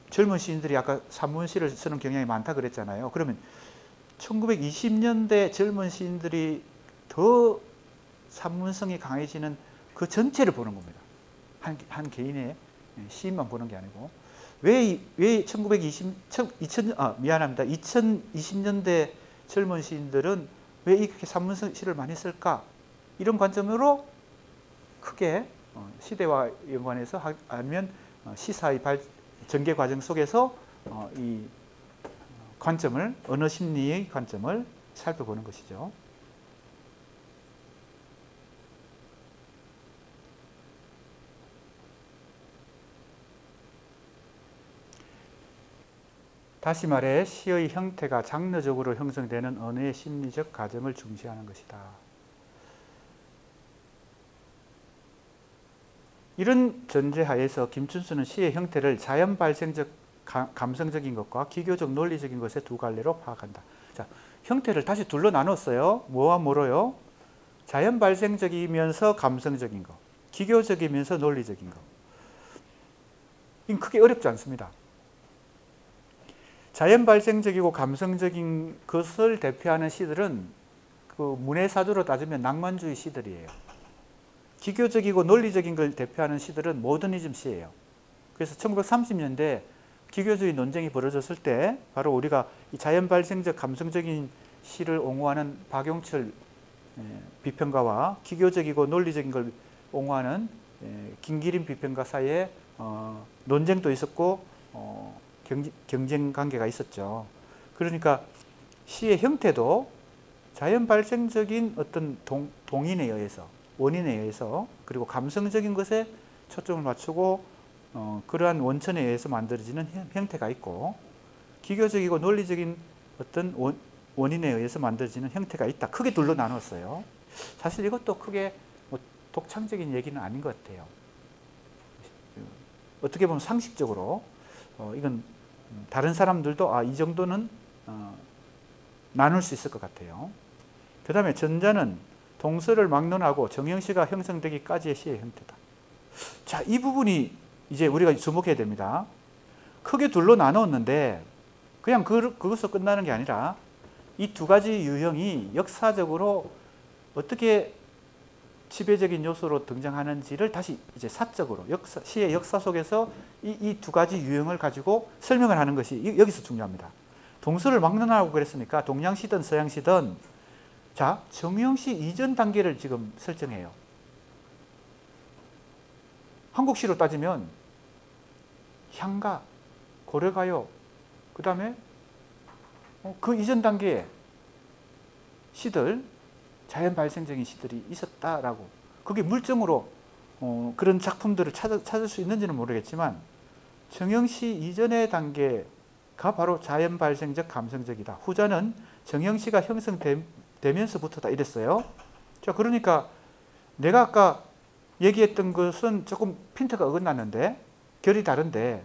젊은 시인들이 아까 산문시를 쓰는 경향이 많다 그랬잖아요. 그러면 1920년대 젊은 시인들이 더 산문성이 강해지는 그 전체를 보는 겁니다. 한 개인의 시인만 보는 게 아니고 왜 2020년대 젊은 시인들은 왜 이렇게 산문시를 많이 쓸까? 이런 관점으로 크게 시대와 연관해서 아니면 시사의 전개 과정 속에서 이 관점을, 언어 심리의 관점을 살펴보는 것이죠. 다시 말해 시의 형태가 장르적으로 형성되는 언어의 심리적 과정을 중시하는 것이다. 이런 전제하에서 김춘수는 시의 형태를 자연 발생적 감성적인 것과 기교적 논리적인 것의 두 갈래로 파악한다. 자, 형태를 다시 둘로 나눴어요. 뭐와 뭐로요? 자연 발생적이면서 감성적인 것, 기교적이면서 논리적인 것. 이건 크게 어렵지 않습니다. 자연 발생적이고 감성적인 것을 대표하는 시들은 그 문해사조로 따지면 낭만주의 시들이에요. 기교적이고 논리적인 걸 대표하는 시들은 모더니즘 시예요. 그래서 1930년대 기교주의 논쟁이 벌어졌을 때 바로 우리가 이 자연 발생적 감성적인 시를 옹호하는 박용철 비평가와 기교적이고 논리적인 걸 옹호하는 김기림 비평가 사이에 논쟁도 있었고 경쟁 관계가 있었죠. 그러니까 시의 형태도 자연 발생적인 어떤 동인에 의해서, 원인에 의해서, 그리고 감성적인 것에 초점을 맞추고 그러한 원천에 의해서 만들어지는 형태가 있고, 기교적이고 논리적인 어떤 원인에 의해서 만들어지는 형태가 있다. 크게 둘로 나눴어요. 사실 이것도 크게 뭐 독창적인 얘기는 아닌 것 같아요. 어떻게 보면 상식적으로 이건 다른 사람들도 이 정도는 나눌 수 있을 것 같아요. 그 다음에 전자는 동서를 막론하고 정형시가 형성되기까지의 시의 형태다. 자, 이 부분이 이제 우리가 주목해야 됩니다. 크게 둘로 나눴는데 그냥 그것으로 끝나는 게 아니라 이 두 가지 유형이 역사적으로 어떻게 지배적인 요소로 등장하는지를 다시 이제 사적으로 시의 역사 속에서 이 두 가지 유형을 가지고 설명을 하는 것이 여기서 중요합니다. 동서를 막론하고 그랬으니까 동양시든 서양시든 자, 정형시 이전 단계를 지금 설정해요. 한국시로 따지면 향가, 고려가요, 그 다음에 그 이전 단계에 시들, 자연 발생적인 시들이 있었다라고. 그게 물증으로 그런 작품들을 찾을 수 있는지는 모르겠지만 정형시 이전의 단계가 바로 자연 발생적 감성적이다. 후자는 정형시가 형성되면서부터다 이랬어요. 자, 그러니까 내가 아까 얘기했던 것은 조금 핀트가 어긋났는데 결이 다른데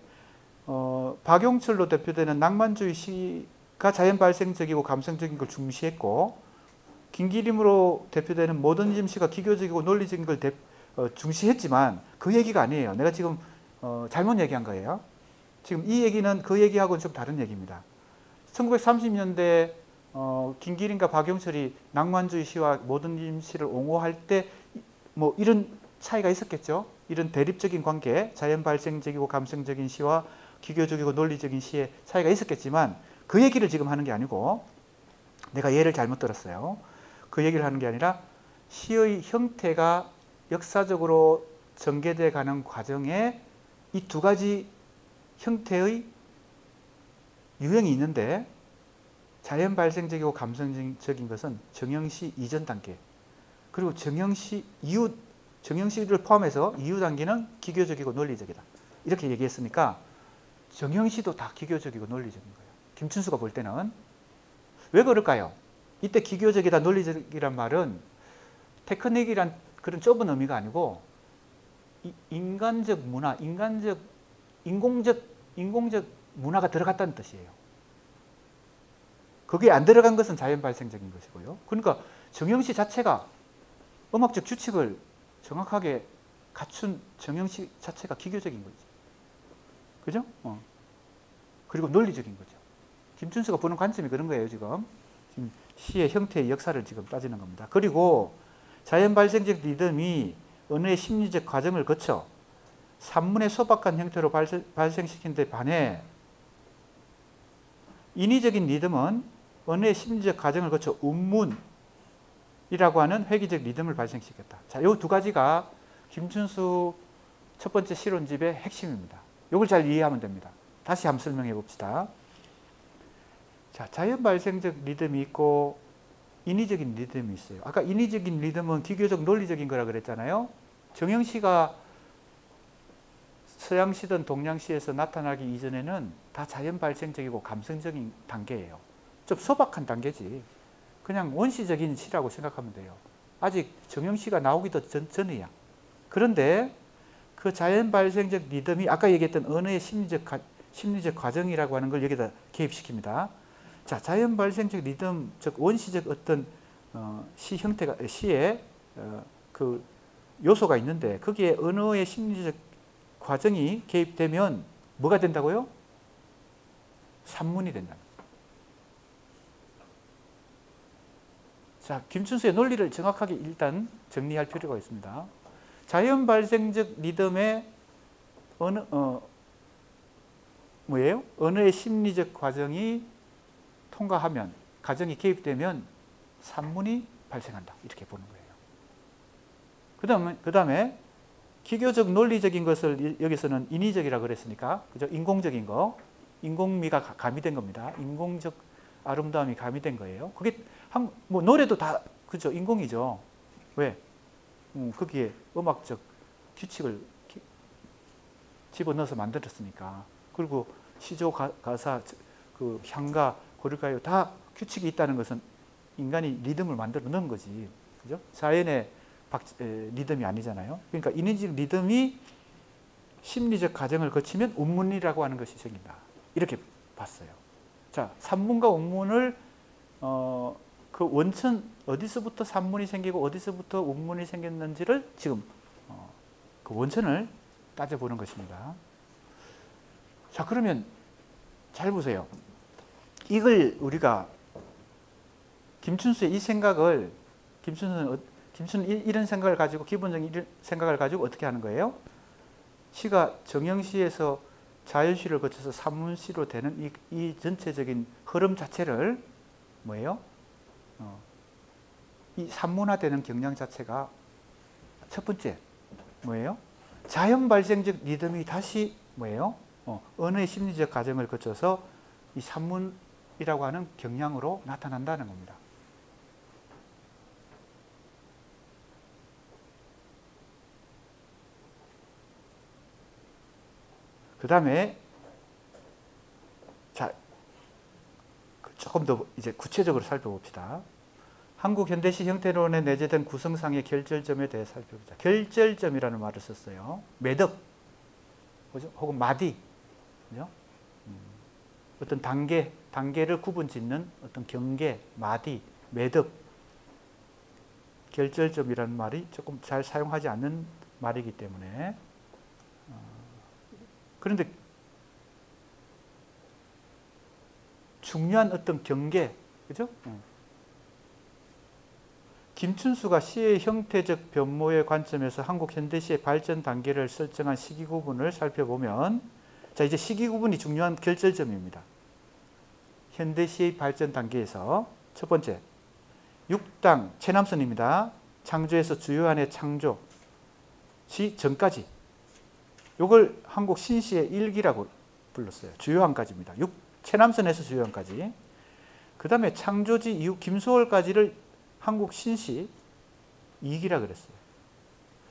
박용철로 대표되는 낭만주의 시가 자연 발생적이고 감성적인 걸 중시했고 김기림으로 대표되는 모더니즘 시가 기교적이고 논리적인 걸 중시했지만 그 얘기가 아니에요. 내가 지금 잘못 얘기한 거예요. 지금 이 얘기는 그 얘기하고는 좀 다른 얘기입니다. 1930년대 김기림과 박용철이 낭만주의 시와 모더니즘 시를 옹호할 때 뭐 이런 차이가 있었겠죠. 이런 대립적인 관계, 자연 발생적이고 감성적인 시와 기교적이고 논리적인 시의 차이가 있었겠지만 그 얘기를 지금 하는 게 아니고 내가 예를 잘못 들었어요. 그 얘기를 하는 게 아니라 시의 형태가 역사적으로 전개돼 가는 과정에 이 두 가지 형태의 유형이 있는데 자연 발생적이고 감성적인 것은 정형시 이전 단계, 그리고 정형시를 포함해서 이후 단계는 기교적이고 논리적이다. 이렇게 얘기했으니까 정형시도 다 기교적이고 논리적인 거예요. 김춘수가 볼 때는. 왜 그럴까요? 이때 기교적이다, 논리적이란 말은 테크닉이란 그런 좁은 의미가 아니고 인간적 문화, 인공적 문화가 들어갔다는 뜻이에요. 그게 안 들어간 것은 자연 발생적인 것이고요. 그러니까 정형시 자체가 음악적 규칙을 정확하게 갖춘 정형시 자체가 기교적인 거지. 그죠? 그리고 논리적인 거죠. 김춘수가 보는 관점이 그런 거예요, 지금 시의 형태의 역사를 지금 따지는 겁니다. 그리고 자연 발생적 리듬이 언어의 심리적 과정을 거쳐 산문의 소박한 형태로 발생시킨 데 반해 인위적인 리듬은 언어의 심리적 과정을 거쳐 운문이라고 하는 회귀적 리듬을 발생시켰다. 자, 이 두 가지가 김춘수 첫 번째 실론집의 핵심입니다. 이걸 잘 이해하면 됩니다. 다시 한번 설명해 봅시다. 자, 자연 발생적 리듬이 있고 인위적인 리듬이 있어요. 아까 인위적인 리듬은 기교적 논리적인 거라 그랬잖아요. 정형시가 서양시든 동양시에서 나타나기 이전에는 다 자연 발생적이고 감성적인 단계예요. 좀 소박한 단계지. 그냥 원시적인 시라고 생각하면 돼요. 아직 정형시가 나오기도 전이야. 그런데 그 자연 발생적 리듬이 아까 얘기했던 언어의 심리적 과정이라고 하는 걸 여기다 개입시킵니다. 자, 자연 발생적 리듬, 즉 원시적 어떤 시 형태가 시에 그 요소가 있는데 거기에 언어의 심리적 과정이 개입되면 뭐가 된다고요? 산문이 된다. 자, 김춘수의 논리를 정확하게 일단 정리할 필요가 있습니다. 자연 발생적 리듬의 뭐예요? 언어의 심리적 과정이 통과하면, 과정이 개입되면 산문이 발생한다. 이렇게 보는 거예요. 그 다음에 기교적 논리적인 것을 여기서는 인위적이라고 그랬으니까, 그죠? 인공적인 거, 인공미가 가미된 겁니다. 인공적 아름다움이 가미된 거예요. 그게 뭐 노래도 다 그죠? 인공이죠. 왜? 거기에 음악적 규칙을 집어넣어서 만들었으니까. 그리고 시조, 가사, 그 향가, 고릴가요 다 규칙이 있다는 것은 인간이 리듬을 만들어 넣은 거지. 그죠? 자연의 리듬이 아니잖아요. 그러니까 인위적 리듬이 심리적 과정을 거치면 운문이라고 하는 것이 생긴다. 이렇게 봤어요. 자, 산문과 운문을 그 원천 어디서부터 산문이 생기고 어디서부터 운문이 생겼는지를 지금 그 원천을 따져보는 것입니다. 자, 그러면 잘 보세요. 이걸 우리가 김춘수의 이 생각을 김춘수는 이런 생각을 가지고 기본적인 이런 생각을 가지고 어떻게 하는 거예요? 시가 정형시에서 자연시를 거쳐서 산문시로 되는 이 전체적인 흐름 자체를 뭐예요? 이 산문화되는 경향 자체가 첫 번째 뭐예요? 자연 발생적 리듬이 다시 뭐예요? 언어의 심리적 과정을 거쳐서 이 산문이라고 하는 경향으로 나타난다는 겁니다. 그 다음에 자, 조금 더 이제 구체적으로 살펴봅시다. 한국 현대시 형태론에 내재된 구성상의 결절점에 대해 살펴보자. 결절점이라는 말을 썼어요. 매듭, 그죠? 혹은 마디, 그죠? 어떤 단계를 구분 짓는 어떤 경계, 마디, 매듭. 결절점이라는 말이 조금 잘 사용하지 않는 말이기 때문에 그런데 중요한 어떤 경계, 그죠? 김춘수가 시의 형태적 변모의 관점에서 한국 현대시의 발전 단계를 설정한 시기 구분을 살펴보면, 자, 이제 시기 구분이 중요한 결절점입니다. 현대시의 발전 단계에서 첫 번째, 육당 최남선입니다. 창조에서 주요한의 창조 시 전까지. 이걸 한국 신시의 일기라고 불렀어요. 주요한까지입니다. 최남선에서 주요한까지. 그 다음에 창조지 이후 김소월까지를 한국 신시 2기라 그랬어요.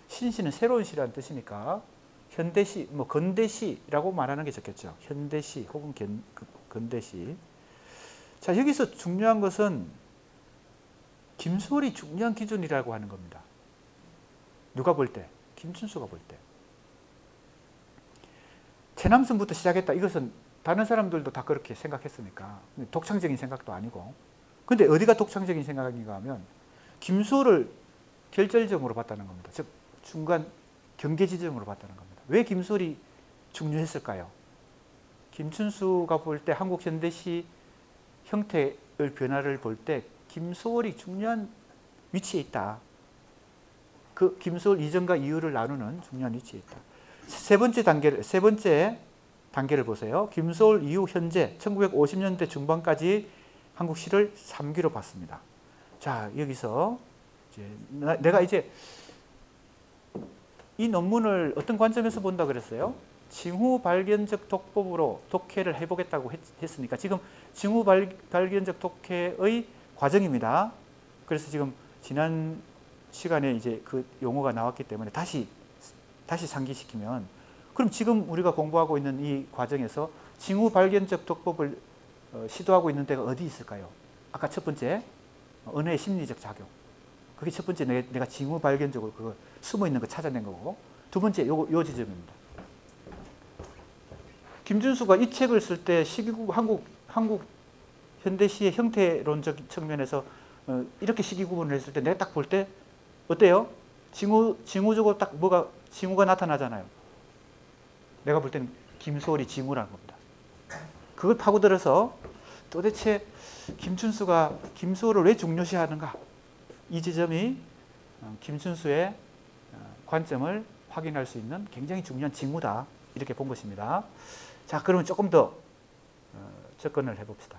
신시는 새로운 시라는 뜻이니까 현대시, 뭐 근대시라고 말하는 게 좋겠죠. 현대시 혹은 근대시. 자, 여기서 중요한 것은 김소월이 중요한 기준이라고 하는 겁니다. 누가 볼 때? 김춘수가 볼 때. 최남선부터 시작했다. 이것은 다른 사람들도 다 그렇게 생각했으니까. 독창적인 생각도 아니고. 근데 어디가 독창적인 생각인가 하면 김수호를 결절점으로 봤다는 겁니다. 즉 중간 경계 지점으로 봤다는 겁니다. 왜 김수호이 중요했을까요? 김춘수가 볼 때 한국 현대시 형태의 변화를 볼 때 김소월이 중요한 위치에 있다. 그 김소월 이전과 이후를 나누는 중요한 위치에 있다. 세 번째 단계를 보세요. 김소월 이후 현재 1950년대 중반까지 한국 시를 3기로 봤습니다. 자, 여기서 이제 내가 이제 이 논문을 어떤 관점에서 본다 그랬어요? 징후 발견적 독법으로 독해를 해보겠다고 했으니까 지금 징후 발견적 독해의 과정입니다. 그래서 지금 지난 시간에 이제 그 용어가 나왔기 때문에 다시 상기시키면, 그럼 지금 우리가 공부하고 있는 이 과정에서 징후 발견적 독법을 시도하고 있는 데가 어디 있을까요? 아까 첫 번째 언어의 심리적 작용. 그게 첫 번째 내가 징후 발견적으로 그거 숨어 있는 거 찾아낸 거고, 두 번째 요 지점입니다. 김준수가 이 책을 쓸 때 시기구 한국 현대시의 형태론적 측면에서 이렇게 시기 구분을 했을 때 내가 딱 볼 때 어때요? 징후적으로 딱 뭐가 징후가 나타나잖아요. 내가 볼 때는 김소월이 징후라는 겁니다. 그걸 파고들어서 도대체 김춘수가 김소월을 왜 중요시하는가? 이 지점이 김춘수의 관점을 확인할 수 있는 굉장히 중요한 징후다. 이렇게 본 것입니다. 자, 그러면 조금 더 접근을 해봅시다.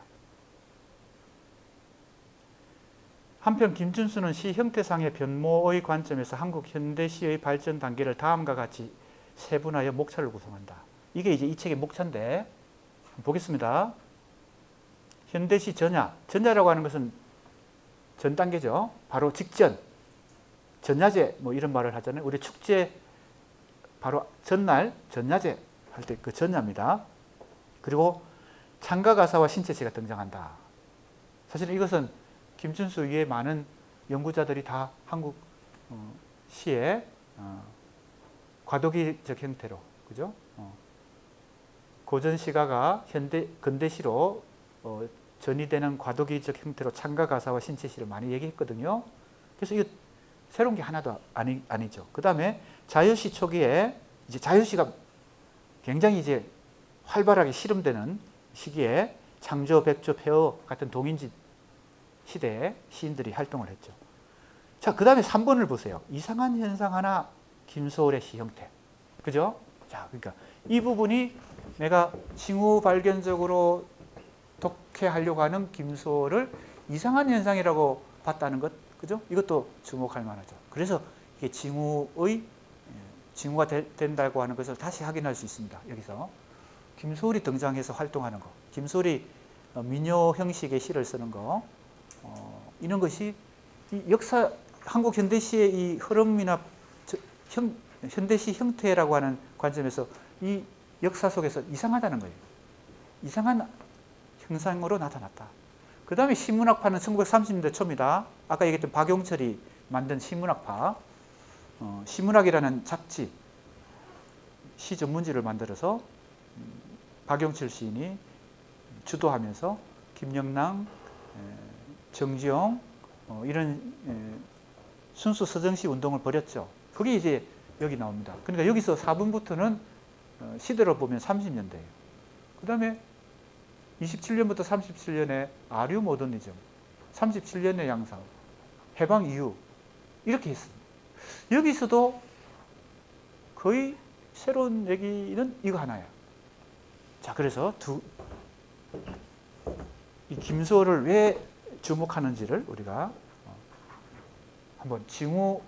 한편 김춘수는 시 형태상의 변모의 관점에서 한국 현대시의 발전 단계를 다음과 같이 세분하여 목차를 구성한다. 이게 이제 이 책의 목차인데 보겠습니다. 현대시 전야라고 하는 것은 전 단계죠. 바로 직전, 전야제 뭐 이런 말을 하잖아요. 우리 축제 바로 전날 전야제 할 때 그 전야입니다. 그리고 창가가사와 신체시가 등장한다. 사실은 이것은 김춘수 외에 많은 연구자들이 다 한국 시의 과도기적 형태로, 그죠? 고전 시가가 근대시로 전이되는 과도기적 형태로 창가가사와 신체시를 많이 얘기했거든요. 그래서 이거 새로운 게 하나도 아니죠. 그 다음에 자유시 초기에 이제 자유시가 굉장히 이제 활발하게 실험되는 시기에 창조, 백조, 폐허 같은 동인지 시대에 시인들이 활동을 했죠. 자, 그 다음에 3번을 보세요. 이상한 현상 하나, 김소월의 시 형태. 그죠? 자, 그러니까 이 부분이 내가 징후 발견적으로 독해하려고 하는 김소월을 이상한 현상이라고 봤다는 것, 그죠? 이것도 주목할 만하죠. 그래서 이게 징후가 된다고 하는 것을 다시 확인할 수 있습니다. 여기서 김소월이 등장해서 활동하는 거, 김소월이 민요 형식의 시를 쓰는 거, 이런 것이 이 역사, 한국 현대시의 이 흐름이나 현대시 형태라고 하는 관점에서 이 역사 속에서 이상하다는 거예요. 이상한 형상으로 나타났다. 그 다음에 시문학파는 1930년대 초입니다. 아까 얘기했던 박용철이 만든 시문학파, 시문학이라는 잡지, 시 전문지를 만들어서 박용철 시인이 주도하면서 김영랑, 정지용 이런 순수 서정시 운동을 벌였죠. 그게 이제 여기 나옵니다. 그러니까 여기서 4분부터는 시대로 보면 30년대예요. 그 다음에 27년부터 37년에 아류 모더니즘, 37년의 양상, 해방 이후 이렇게 했습니다. 여기서도 거의 새로운 얘기는 이거 하나야. 자, 그래서 이 김소월을 왜 주목하는지를 우리가 한번 징후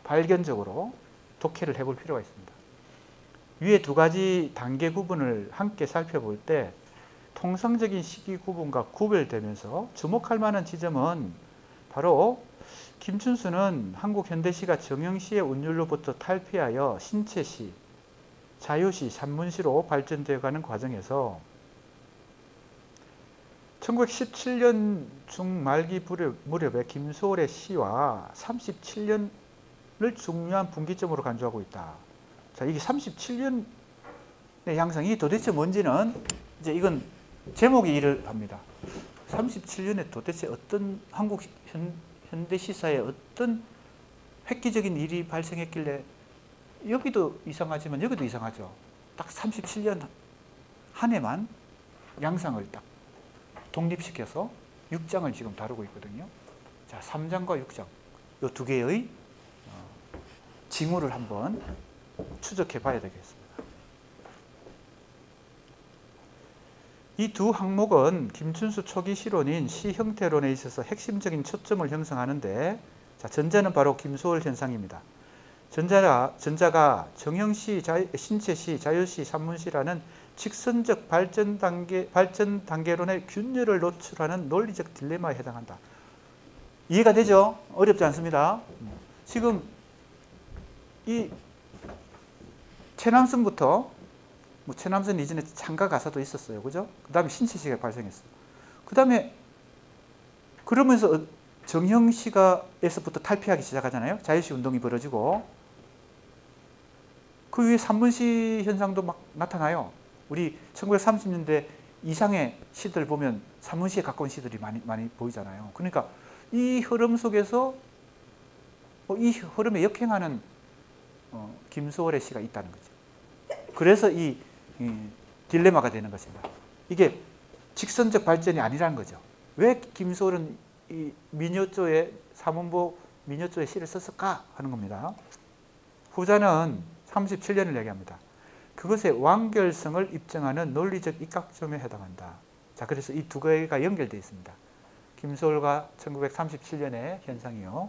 발견적으로 독해를 해볼 필요가 있습니다. 위에 두 가지 단계 구분을 함께 살펴볼 때 통상적인 시기 구분과 구별되면서 주목할 만한 지점은 바로 김춘수는 한국 현대시가 정형시의 운율로부터 탈피하여 신체시, 자유시, 산문시로 발전되어가는 과정에서 1917년 중말기 무렵에 김소월의 시와 37년을 중요한 분기점으로 간주하고 있다. 자, 이게 37년 양상이 도대체 뭔지는 이제 이건 제목이 이를 합니다. 37년에 도대체 어떤 한국 현대 시사에 어떤 획기적인 일이 발생했길래 여기도 이상하지만 여기도 이상하죠. 딱 37년 한 해만 양상을 딱 독립시켜서 6장을 지금 다루고 있거든요. 자, 3장과 6장 이 두 개의 징후를 한번 추적해 봐야 되겠습니다. 이 두 항목은 김춘수 초기 시론인 시 형태론에 있어서 핵심적인 초점을 형성하는데, 자, 전자는 바로 김소월 현상입니다. 전자가 정형시, 신체시, 자유시, 산문시라는 직선적 발전 단계론의 균열을 노출하는 논리적 딜레마에 해당한다. 이해가 되죠? 어렵지 않습니다. 지금 이 최남선부터 최남선 이전에 창가 가사도 있었어요. 그죠? 그 다음에 신체시가 발생했어요. 그 다음에 그러면서 정형시가에서부터 탈피하기 시작하잖아요. 자유시 운동이 벌어지고 그 위에 산문시 현상도 막 나타나요. 우리 1930년대 이상의 시들 보면 산문시에 가까운 시들이 많이 보이잖아요. 그러니까 이 흐름 속에서 이 흐름에 역행하는 김소월의 시가 있다는 거죠. 그래서 이 딜레마가 되는 것입니다. 이게 직선적 발전이 아니라는 거죠. 왜 김소월은 이 민요조의 사문보 민요조의 시를 썼을까 하는 겁니다. 후자는 37년을 얘기합니다. 그것의 완결성을 입증하는 논리적 입각점에 해당한다. 자, 그래서 이 두 개가 연결되어 있습니다. 김소월과 1937년의 현상이요.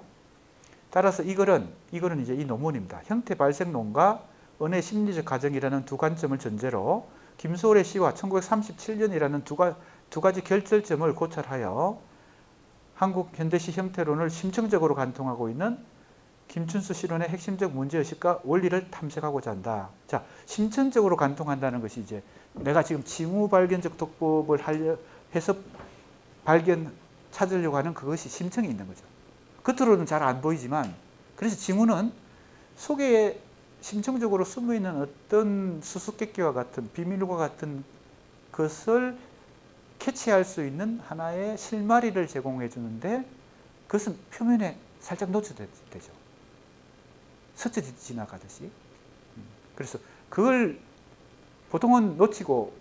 따라서 이거는 이제 이 논문입니다. 형태 발생론과 은의 심리적 가정이라는 두 관점을 전제로 김소월의 시와 1937년이라는 두 가지 결절점을 고찰하여 한국 현대시 형태론을 심층적으로 관통하고 있는 김춘수 시론의 핵심적 문제의식과 원리를 탐색하고자 한다. 자, 심층적으로 관통한다는 것이 이제 내가 지금 징후 발견적 독법을 해서 찾으려고 하는 그것이 심층이 있는 거죠. 겉으로는 잘 안 보이지만, 그래서 징후는 속에 심층적으로 숨어있는 어떤 수수께끼와 같은 비밀과 같은 것을 캐치할 수 있는 하나의 실마리를 제공해 주는데, 그것은 표면에 살짝 노출되죠. 스쳐 지나가듯이. 그래서 그걸 보통은 놓치고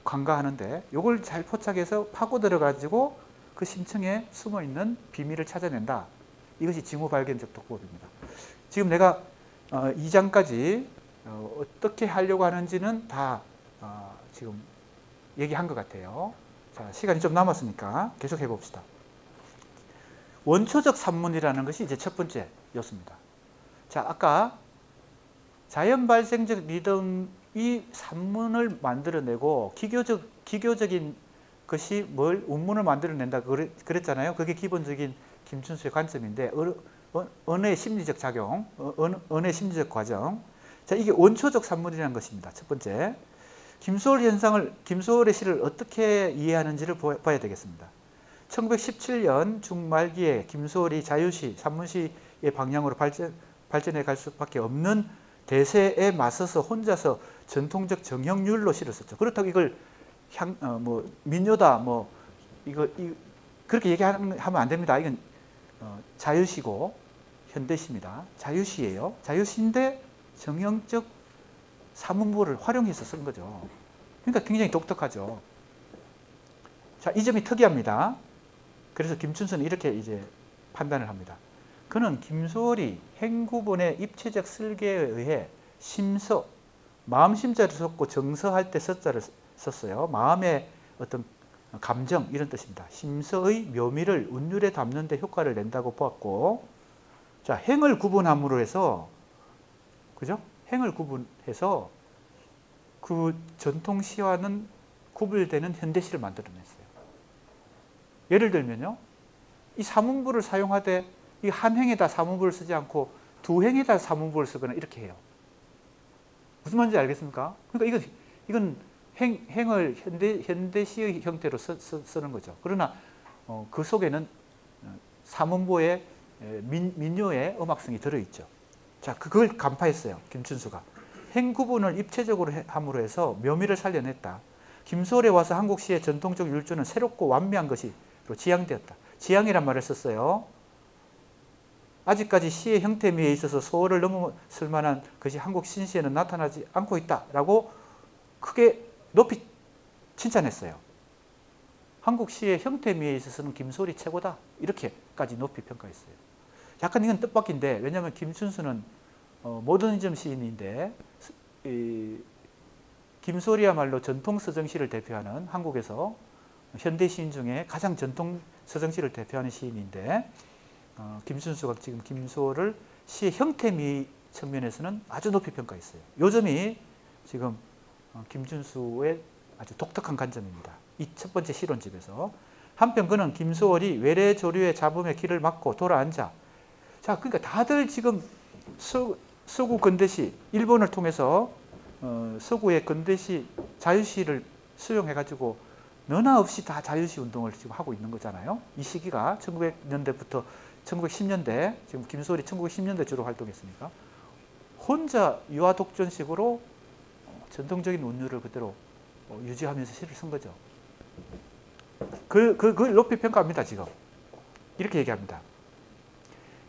간과하는데, 이걸 잘 포착해서 파고들어 가지고 그 심층에 숨어있는 비밀을 찾아낸다. 이것이 징후 발견적 독법입니다. 지금 내가 2장까지 어떻게 하려고 하는지는 다 지금 얘기한 것 같아요. 자, 시간이 좀 남았으니까 계속 해봅시다. 원초적 산문이라는 것이 이제 첫 번째 요소입니다. 자, 아까 자연 발생적 리듬이 산문을 만들어내고 기교적인 것이 운문을 만들어낸다 그랬잖아요. 그게 기본적인 김춘수의 관점인데, 언어의 심리적 작용, 언어의 심리적 과정. 자, 이게 원초적 산문이라는 것입니다. 첫 번째, 김소월의 시를 어떻게 이해하는지를 봐야 되겠습니다. 1917년 중말기에 김소월이 자유시, 산문시의 방향으로 발전해 갈 수밖에 없는 대세에 맞서서 혼자서 전통적 정형률로 시를 썼죠. 그렇다고 이걸 민요다, 그렇게 얘기하면 안 됩니다. 이건 자유시고 현대시입니다. 자유시예요. 자유시인데 정형적 사문보를 활용해서 쓴 거죠. 그러니까 굉장히 독특하죠. 자, 이 점이 특이합니다. 그래서 김춘수는 이렇게 이제 판단을 합니다. 그는 김소월이 행구본의 입체적 설계에 의해 심서, 마음심자를 썼고 정서할 때 서자를 썼어요. 마음의 어떤 감정 이런 뜻입니다. 심서의 묘미를 운율에 담는 데 효과를 낸다고 보았고, 자, 행을 구분함으로 해서, 그죠? 행을 구분해서 그 전통시와는 구별되는 현대시를 만들어냈어요. 예를 들면요, 이 사문부를 사용하되 이 한 행에다 사문부를 쓰지 않고 두 행에다 사문부를 쓰거나 이렇게 해요. 무슨 말인지 알겠습니까? 그러니까 이건 행을 현대시의 형태로 쓰는 거죠. 그러나 그 속에는 사문보의 민요의 음악성이 들어있죠. 자, 그걸 간파했어요, 김춘수가. 행구분을 입체적으로 함으로 해서 묘미를 살려냈다. 김소월에 와서 한국 시의 전통적 율조는 새롭고 완미한 것이 지향되었다. 지향이란 말을 썼어요. 아직까지 시의 형태미에 있어서 소월을 넘어설 만한 것이 한국 신시에는 나타나지 않고 있다라고 크게 높이 칭찬했어요. 한국 시의 형태미에 있어서는 김소월이 최고다. 이렇게까지 높이 평가했어요. 약간 이건 뜻밖인데, 왜냐하면 김춘수는 모더니즘 시인인데 김소월이야말로 전통 서정시를 대표하는, 한국에서 현대 시인 중에 가장 전통 서정시를 대표하는 시인인데, 김춘수가 지금 김소월을 시의 형태미 측면에서는 아주 높이 평가했어요. 요 점이 지금 김춘수의 아주 독특한 관점입니다. 이 첫 번째 실론집에서. 한편 그는 김소월이 외래조류의 잡음에 길을 막고 돌아앉아, 자, 그러니까 다들 지금 서구 근대시, 일본을 통해서 서구의 근대시 자유시를 수용해가지고 너나 없이 다 자유시 운동을 지금 하고 있는 거잖아요. 이 시기가 1900년대부터 1910년대, 지금 김소월이 1910년대 주로 활동했으니까 혼자 유아 독전식으로 전통적인 운율을 그대로 유지하면서 시를 쓴 거죠. 그걸 높이 평가합니다. 지금 이렇게 얘기합니다.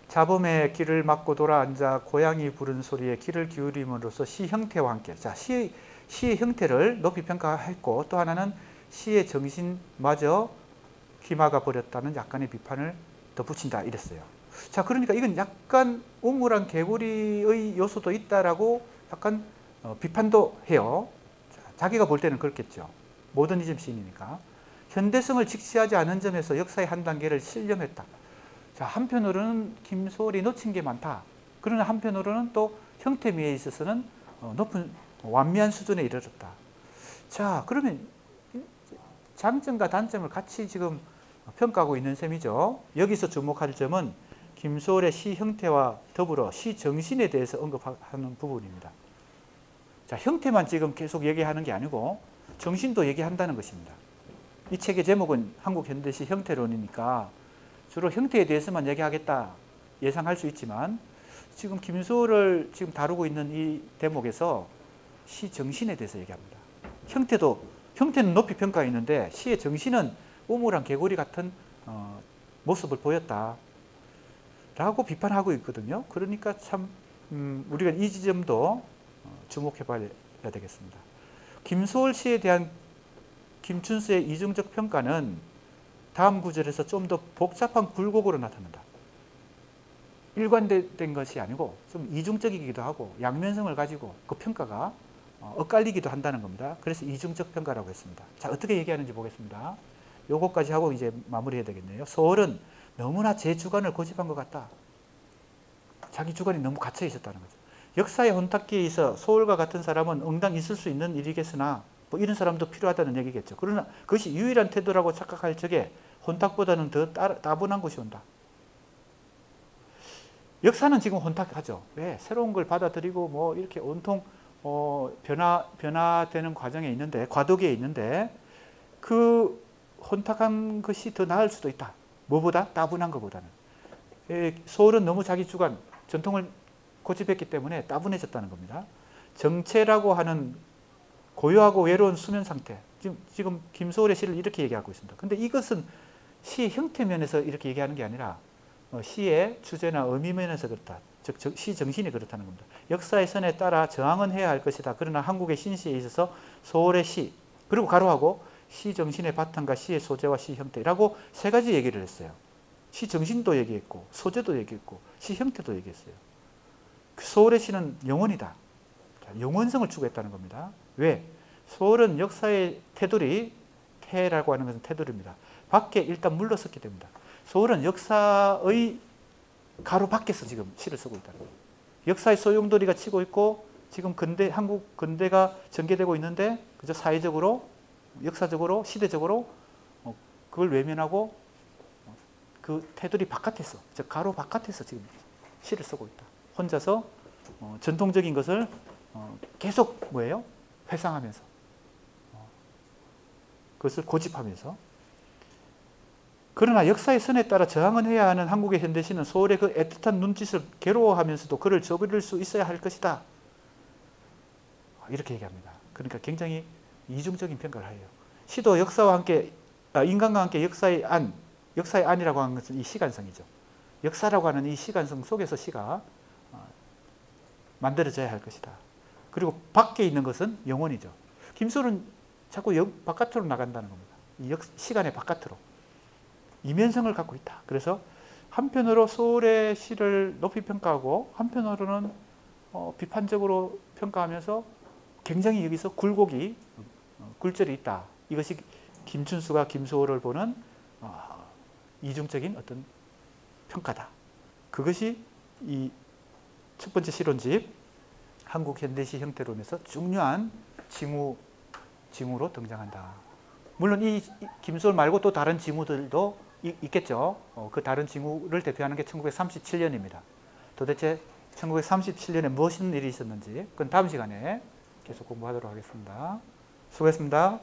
잡음의 길을 막고 돌아앉아 고양이 부른 소리에 귀를 기울임으로써 시 형태와 함께, 자, 시의 형태를 높이 평가했고, 또 하나는 시의 정신마저 기마가 버렸다는 약간의 비판을 덧붙인다 이랬어요. 자, 그러니까 이건 약간 우물한 개구리의 요소도 있다라고 약간 비판도 해요. 자기가 볼 때는 그렇겠죠. 모더니즘 시인이니까. 현대성을 직시하지 않은 점에서 역사의 한 단계를 실념했다. 자, 한편으로는 김소월이 놓친 게 많다. 그러나 한편으로는 또 형태미에 있어서는 높은 완미한 수준에 이르렀다. 자, 그러면 장점과 단점을 같이 지금 평가하고 있는 셈이죠. 여기서 주목할 점은 김소월의 시 형태와 더불어 시 정신에 대해서 언급하는 부분입니다. 자, 형태만 지금 계속 얘기하는 게 아니고 정신도 얘기한다는 것입니다. 이 책의 제목은 한국 현대시 형태론이니까 주로 형태에 대해서만 얘기하겠다 예상할 수 있지만, 지금 김소월을 지금 다루고 있는 이 대목에서 시 정신에 대해서 얘기합니다. 형태는 높이 평가했는데 시의 정신은 우물한 개구리 같은 모습을 보였다 라고 비판하고 있거든요. 그러니까 참 우리가 이 지점도 주목해 봐야 되겠습니다. 김소월 시에 대한 김춘수의 이중적 평가는 다음 구절에서 좀 더 복잡한 굴곡으로 나타난다. 일관된 것이 아니고 좀 이중적이기도 하고 양면성을 가지고 그 평가가 엇갈리기도 한다는 겁니다. 그래서 이중적 평가라고 했습니다. 자, 어떻게 얘기하는지 보겠습니다. 요거까지 하고 이제 마무리해야 되겠네요. 소월은 너무나 제 주관을 고집한 것 같다. 자기 주관이 너무 갇혀 있었다는 거죠. 역사의 혼탁기에 있어 소월과 같은 사람은 응당 있을 수 있는 일이겠으나 뭐 이런 사람도 필요하다는 얘기겠죠. 그러나 그것이 유일한 태도라고 착각할 적에 혼탁보다는 더 따분한 것이 온다. 역사는 지금 혼탁하죠. 왜? 새로운 걸 받아들이고 뭐 이렇게 온통 변화되는 과정에 있는데, 과도기에 있는데, 그 혼탁한 것이 더 나을 수도 있다. 뭐보다? 따분한 것보다는. 소월은 너무 자기 주관, 전통을 고집했기 때문에 따분해졌다는 겁니다. 정체라고 하는 고요하고 외로운 수면 상태. 지금 김소월의 시를 이렇게 얘기하고 있습니다. 근데 이것은 시의 형태 면에서 이렇게 얘기하는 게 아니라 시의 주제나 의미 면에서 그렇다. 즉 시 정신이 그렇다는 겁니다. 역사의 선에 따라 저항은 해야 할 것이다. 그러나 한국의 신시에 있어서 소월의 시, 그리고 가로하고 시 정신의 바탕과 시의 소재와 시 형태라고 세 가지 얘기를 했어요. 시 정신도 얘기했고 소재도 얘기했고 시 형태도 얘기했어요. 소월의 시는 영원이다. 영원성을 추구했다는 겁니다. 왜? 소월은 역사의 테두리, 태라고 하는 것은 테두리입니다. 밖에 일단 물러섰기 때문이다. 소월은 역사의 가로 밖에서 지금 시를 쓰고 있다는 거예요. 역사의 소용돌이가 치고 있고 지금 한국 근대가 전개되고 있는데 그저 사회적으로, 역사적으로, 시대적으로 그걸 외면하고 그 테두리 바깥에서, 즉 가로 바깥에서 지금 시를 쓰고 있다. 혼자서 전통적인 것을 계속 뭐예요? 회상하면서, 그것을 고집하면서. 그러나 역사의 선에 따라 저항은 해야 하는 한국의 현대시는 소월의 그 애틋한 눈짓을 괴로워하면서도 그를 저버릴 수 있어야 할 것이다. 이렇게 얘기합니다. 그러니까 굉장히 이중적인 평가를 해요. 시도 역사와 함께 인간과 함께 역사의 안이라고 하는 것은 이 시간성이죠. 역사라고 하는 이 시간성 속에서 시가 만들어져야 할 것이다. 그리고 밖에 있는 것은 영혼이죠. 김소는 자꾸 바깥으로 나간다는 겁니다. 이 시간의 바깥으로. 이면성을 갖고 있다. 그래서 한편으로 소울의 시를 높이 평가하고 한편으로는 비판적으로 평가하면서 굉장히 여기서 굴곡이 굴절이 있다. 이것이 김춘수가 김소월을 보는 이중적인 어떤 평가다. 그것이 이 첫 번째 실론집 한국 현대시 형태론에서 중요한 징후로 등장한다. 물론 이 김소월 말고 또 다른 징후들도 있겠죠. 그 다른 징후를 대표하는 게 1937년입니다. 도대체 1937년에 무슨 일이 있었는지 그건 다음 시간에 계속 공부하도록 하겠습니다. 수고했습니다.